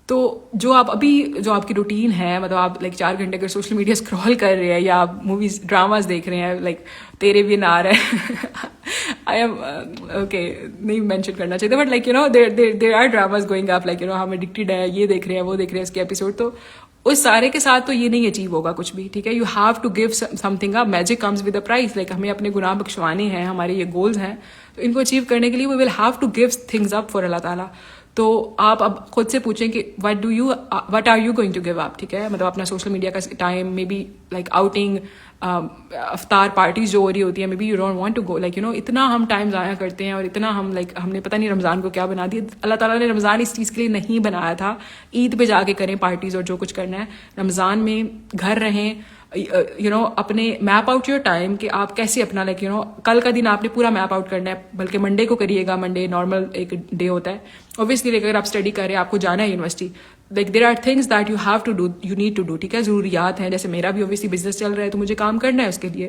تو جو آپ ابھی جو آپ کی روٹین ہے, مطلب آپ لائک 4 گھنٹے اگر سوشل میڈیا اسکرول کر رہے ہیں یا آپ موویز ڈراماز دیکھ رہے ہیں, لائک تیرے بھی نہ آ رہا ہے, آئی ایم اوکے نہیں مینشن کرنا چاہیے, but like there are dramas going up, like ہم ایڈکٹیڈ ہیں, یہ دیکھ رہے ہیں وہ دیکھ رہے ہیں اس کے ایپیسوڈ. تو اس سارے کے ساتھ تو یہ نہیں اچیو ہوگا کچھ بھی, ٹھیک ہے. You have to give something up, magic comes with a price. Like ہمیں اپنے گناہ بخشوانے ہیں, ہمارے یہ گولز ہیں, تو ان کو اچیو کرنے کے لیے we will have to give things up for اللہ تعالیٰ. تو آپ اب خود سے پوچھیں کہ what are you going to give up, ٹھیک ہے. مطلب اپنا سوشل میڈیا کا time, maybe like outing, افطار پارٹیز جو ہو رہی ہوتی ہیں, maybe you don't want to go, like اتنا ہم ٹائم ضائع کرتے ہیں اور اتنا ہم لائک ہم نے پتہ نہیں رمضان کو کیا بنا دیا. اللہ تعالیٰ نے رمضان اس چیز کے لیے نہیں بنایا تھا, عید پہ جا کے کریں پارٹیز اور جو کچھ کرنا ہے. رمضان میں گھر رہیں, اپنے میپ آؤٹ یور ٹائم کہ آپ کیسے اپنا لائک کل کا دن آپ نے پورا میپ آؤٹ کرنا ہے, بلکہ منڈے کو کریے گا, منڈے نارمل ایک ڈے ہوتا ہے. اوبیسلی اگر آپ اسٹڈی کر رہے ہیں, آپ کو جانا ہے university, like there are things that you have to do, you need to do, ٹھیک ہے. ضروریات ہیں, جیسے میرا بھی اوبیسلی بزنس چل رہا ہے تو مجھے کام کرنا ہے اس کے لیے,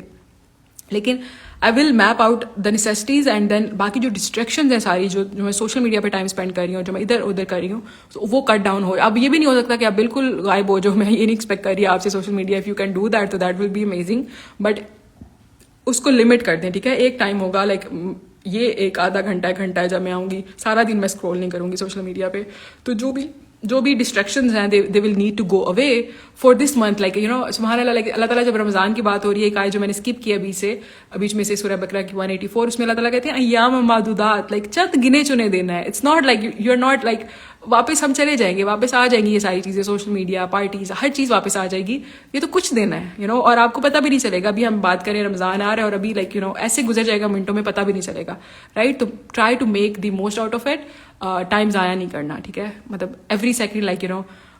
لیکن I will map out the necessities, and then باقی جو ڈسٹریکشنز ہیں ساری جو میں سوشل میڈیا پہ ٹائم اسپینڈ کر رہی ہوں, جو میں ادھر ادھر کر رہی ہوں, وہ کٹ ڈاؤن ہو. اب یہ بھی نہیں ہو سکتا کہ آپ بالکل غائب ہو, جو میں یہ نہیں ایکسپیکٹ کر رہی آپ سے social media. If you can do that تو that will be amazing, but اس کو لمٹ کر دیں, ٹھیک ہے. ایک ٹائم ہوگا, لائک یہ ایک آدھا گھنٹہ ہے جب میں آؤں گی, سارا دن میں اسکرول نہیں کروں گی سوشل میڈیا پہ. تو جو بھی ڈسٹریکشنز ہیں they will need to go away for this month. Like سبحان اللہ, لائک اللہ تعالیٰ جب رمضان کی بات ہو رہی ہے, ایک آیت جو میں نے اسکپ کیا بیچ میں سے سورہ بقرہ کی 184, اس میں اللہ تعالیٰ کہتے ہیں ایام معدودات, لائک چند گنے چنے دینا ہے. It's not like you are not like واپس ہم چلے جائیں گے, واپس آ جائیں گی یہ ساری چیزیں, سوشل میڈیا, پارٹیز, ہر چیز واپس آ جائے گی. یہ تو کچھ دینا ہے اور آپ کو پتہ بھی نہیں چلے گا. ابھی ہم بات کریں رمضان آ رہا ہے اور ابھی لائک ایسے گزر جائے گا منٹوں میں, پتہ بھی نہیں چلے گا, رائٹ. تو try to make the most out of it, time ضائع نہیں کرنا, ٹھیک ہے. مطلب ایوری سیکنڈ لائک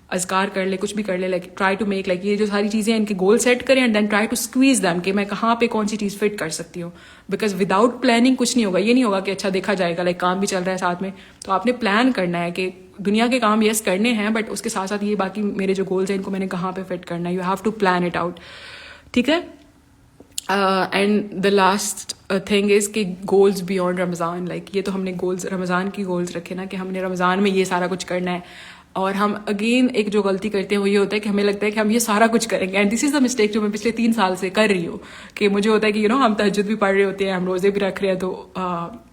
اذکار کر لے, کچھ بھی کر لے, like try to make like یہ جو ساری چیزیں ان کے گول سیٹ کریں, and then try to squeeze them کہ میں کہاں پہ کون سی چیز فٹ کر سکتی ہوں. بیکاز وداؤٹ پلاننگ کچھ نہیں ہوگا. یہ نہیں ہوگا کہ اچھا دیکھا جائے گا, لائک کام بھی چل رہا ہے ساتھ میں, تو آپ نے پلان کرنا ہے کہ دنیا کے کام یس کرنے ہیں, بٹ اس کے ساتھ ساتھ یہ باقی میرے جو گولز ہیں ان کو میں نے کہاں پہ فٹ کرنا ہے. You have to plan it out, ٹھیک ہے. And the last thing is کہ گولز بیونڈ رمضان, لائک یہ تو ہم نے گولز رمضان کی گولز رکھے نا کہ ہم نے رمضان میں یہ سارا کچھ کرنا ہے. اور ہم اگین ایک جو غلطی کرتے ہیں وہ یہ ہوتا ہے کہ ہمیں لگتا ہے کہ ہم یہ سارا کچھ کریں گے, and this is the mistake جو میں پچھلے 3 سال سے کر رہی ہوں. کہ مجھے ہوتا ہے کہ ہم تہجد بھی پڑھ رہے ہوتے ہیں, ہم روزے بھی رکھ رہے ہیں, تو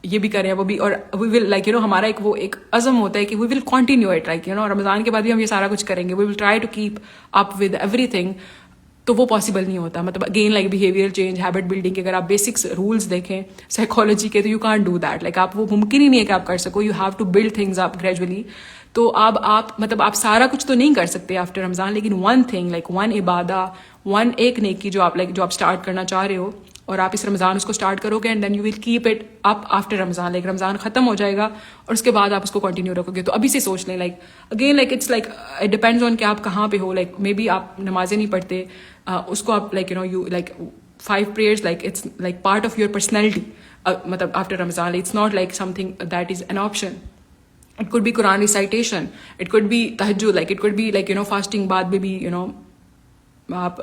یہ بھی کر رہے ہیں وہ بھی, اور وی ول لائک ہمارا ایک عزم ہوتا ہے کہ we will continue it, like رمضان کے بعد بھی ہم یہ سارا کچھ کریں گے, we will try to keep up with everything. تو وہ پاسبل نہیں ہوتا. مطلب again like behaviour change, habit building کے اگر آپ بیسکس رولس دیکھیں سائیکالوجی کے, تو you can't do that. Like آپ وہ ممکن ہی نہیں ہے کہ آپ کر سکو. You have to build things up gradually. تو اب آپ مطلب آپ سارا کچھ تو نہیں کر سکتے آفٹر رمضان, لیکن one thing like one Ubadah, one ایک نیکی جو آپ اسٹارٹ کرنا چاہ رہے ہو, اور آپ اس رمضان اس کو اسٹارٹ کرو گے, and then you will keep it up after رمضان. لائک رمضان ختم ہو جائے گا اور اس کے بعد آپ اس کو کنٹینیو رکھو گے. تو ابھی سے سوچ لیں, like again like it's like it depends on کہ آپ کہاں پہ ہو. لائک مے بی آپ نمازیں نہیں پڑھتے, اس کو آپ like you like 5 prayers like it's like part of your personality. مطلب آفٹر رمضان it's not like something that is an option. It could be Quran recitation, it could be tahajjud, like it could be like fasting بعد میں بھی آپ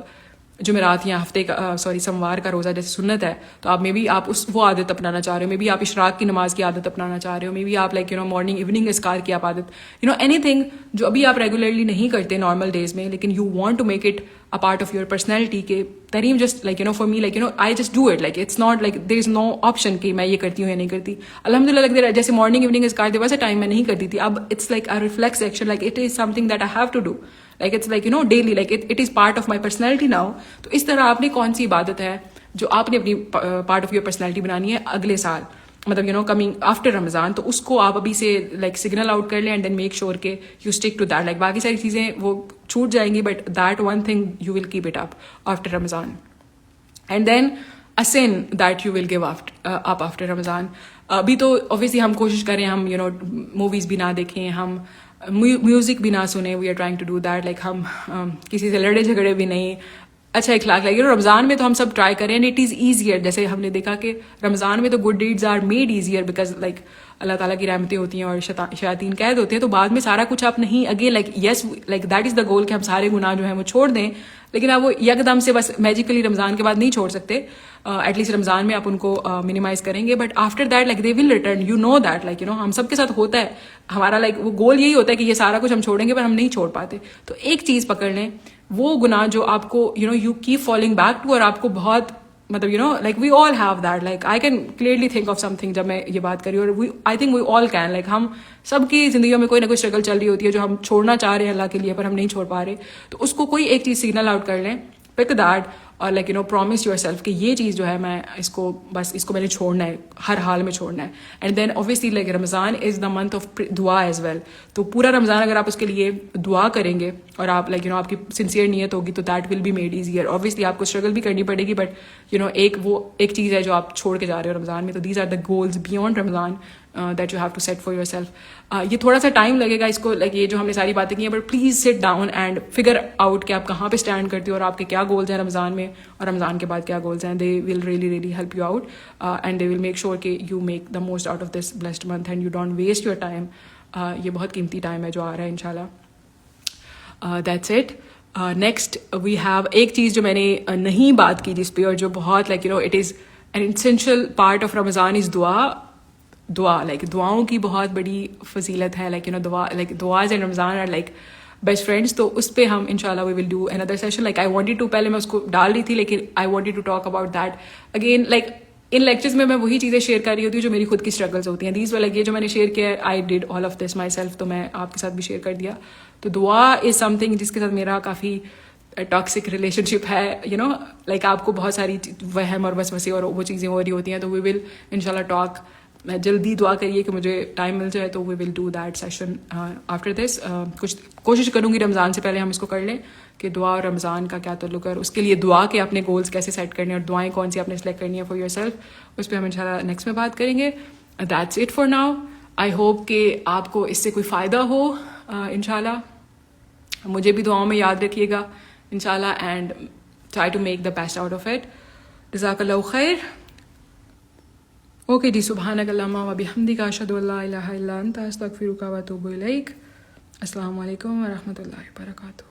جمعرات یا ہفتے کا سموار کا روزہ جیسے سنت ہے, تو آپ میں بھی آپ وہ عادت اپنانا چاہ رہے ہو. میں بھی آپ اشراق کی نماز کی عادت اپنانا چاہ رہے ہو. میں بھی آپ لائک مارننگ ایوننگ اسکار کی آپ عادت, اینی تھنگ جو ابھی آپ ریگولرلی نہیں کرتے نارمل ڈیز میں, لیکن you want to make it a part of your personality. کہ تریم just like for me like I just do it, like it's not like there is no option کہ میں یہ کرتی ہوں یا نہیں کرتی. الحمدللہ لگ جیسے مارننگ ایوننگ اسکار دے ویسے ٹائم میں نہیں کرتی تھی, اب it's like a reflex action, like it is something that I have to do, like it's like daily, like it is part of my personality now. تو اس طرح آپ نے کون سی عبادت ہے جو آپ نے اپنی پارٹ آف یور پرسنالٹی بنانی ہے اگلے سال. مطلب یو نو کمنگ آفٹر رمضان, تو اس کو آپ ابھی سے لائک سگنل آؤٹ کر لیں اینڈ دین میک شیور کہ you stick to that. Like باقی ساری چیزیں وہ چھوٹ جائیں گی, but that one thing you will keep it up after Ramadan. And then a sin that you will give up after Ramadan. ابھی تو obviously ہم کوشش کریں ہم یو نو موویز بھی نہ دیکھیں, ہم میوزک بھی نہ سنیں. We are trying to do that. Like ہم کسی سے لڑے جھگڑے بھی نہیں, اچھا اخلاق. لائک رمضان میں تو ہم سب ٹرائی کریں, اینڈ اٹ از ایزیئر. جیسے ہم نے دیکھا کہ رمضان میں تو good deeds are made easier because like اللہ تعالیٰ کی رحمتیں ہوتی ہیں اور شیاطین قید ہوتے ہیں, تو بعد میں سارا کچھ آپ نہیں again like yes like that is the goal کہ ہم سارے گناہ جو ہیں وہ چھوڑ دیں, لیکن آپ وہ یک دم سے بس میجیکلی رمضان کے بعد نہیں چھوڑ سکتے. ایٹ لیسٹ رمضان میں آپ ان کو منیمائز کریں گے, but after that like they will return. You know that like you know ہم سب کے ساتھ ہوتا ہے. ہمارا لائک وہ گول یہی ہوتا ہے کہ یہ سارا کچھ ہم چھوڑیں گے پر ہم نہیں چھوڑ پاتے. تو ایک چیز پکڑ لیں, وہ گناہ جو آپ کو you know you keep falling back to, اور آپ کو بہت مطلب you know like we all have that. Like I can clearly think of something جب میں یہ بات کری, اور I think we all can. Like ہم سب کی زندگیوں میں کوئی نہ کوئی اسٹرگل چل رہی ہوتی ہے جو ہم چھوڑنا چاہ رہے ہیں اللہ کے لیے پر ہم نہیں چھوڑ پا رہے. تو اس کو کوئی ایک چیز سگنل آؤٹ کر لیں, پک دیٹ, اور like you know promise yourself کہ یہ چیز جو ہے میں اس کو میں نے چھوڑنا ہے, ہر حال میں چھوڑنا ہے. And then obviously like Ramadan is the month of dua as well. تو پورا رمضان اگر آپ اس کے لیے دعا کریں گے اور آپ لائک یو نو آپ کی سنسیئر نیت ہوگی تو that will be made easier. Obviously آپ کو اسٹرگل بھی کرنی پڑے گی, بٹ یو نو ایک چیز ہے جو آپ چھوڑ کے جا رہے ہو رمضان میں. تو these are the goals beyond Ramadan that you have to set for yourself. یہ تھوڑا سا ٹائم لگے گا اس کو, لائک یہ جو ہم نے ساری باتیں کی ہیں, but please sit down and figure out کہ آپ کہاں پہ اسٹینڈ کرتے ہو اور آپ کے کیا گولز ہیں رمضان میں اور رمضان کے بعد کیا گولز ہیں. They will really really help you out and they will make sure کہ you make the most out of this blessed month and you don't waste your time. یہ بہت قیمتی ٹائم ہے جو آ رہا ہے ان شاء اللہ. That's it. Next we have ایک چیز جو میں نے نہیں بات کی جس پہ, اور جو بہت like you know it is an essential part of رمضان از دعا. لائک دعاؤں کی بہت بڑی فضیلت ہے. لائک یو نو دعاز اینڈ رمضان آر لائک بیسٹ فرینڈس. تو اس پہ ہم ان شاء اللہ we will do another session. Like I wanted to, پہلے میں اس کو ڈال رہی تھی لیکن I wanted to talk about that again. Like ان لیکچرز میں وہی چیزیں شیئر کر رہی ہوتی ہوں جو میری خود کی اسٹرگلز ہوتی ہیں. دیز لائک یہ جو میں نے شیئر کیا I did all of this my self, تو میں آپ کے ساتھ بھی شیئر کر دیا. تو دعا از سم تھنگ جس کے ساتھ میرا کافی ٹاکسک ریلیشن شپ ہے. یو نو لائک آپ کو بہت ساری وہم اور وسوسے اور وہ چیزیں ہو رہی ہوتی ہیں. تو وی ول ان شاء اللہ ٹاک. میں جلدی دعا کریے کہ مجھے ٹائم مل جائے تو we will do that session after this. کچھ کوشش کروں گی رمضان سے پہلے ہم اس کو کر لیں کہ دعا اور رمضان کا کیا تعلق ہے, اور اس کے لیے دعا کے اپنے گولز کیسے سیٹ کرنے اور دعائیں کون سی آپ نے سلیکٹ کرنی ہے فار یور سیلف, اس پہ ہم ان شاء اللہ نیکسٹ میں بات کریں گے. That's it for now. I hope کہ آپ کو اس سے کوئی فائدہ ہو ان شاء اللہ. مجھے بھی دعاؤں میں یاد رکھیے گا ان شاء اللہ, and try to make the best out of it. جزاک اللہ خیر. اوکے جی, سبحانک اللہم و بحمدک اشہد ان لا الہ الا انت استغفرک و اتوب الیک. السلام علیکم و رحمۃ اللہ وبرکاتہ.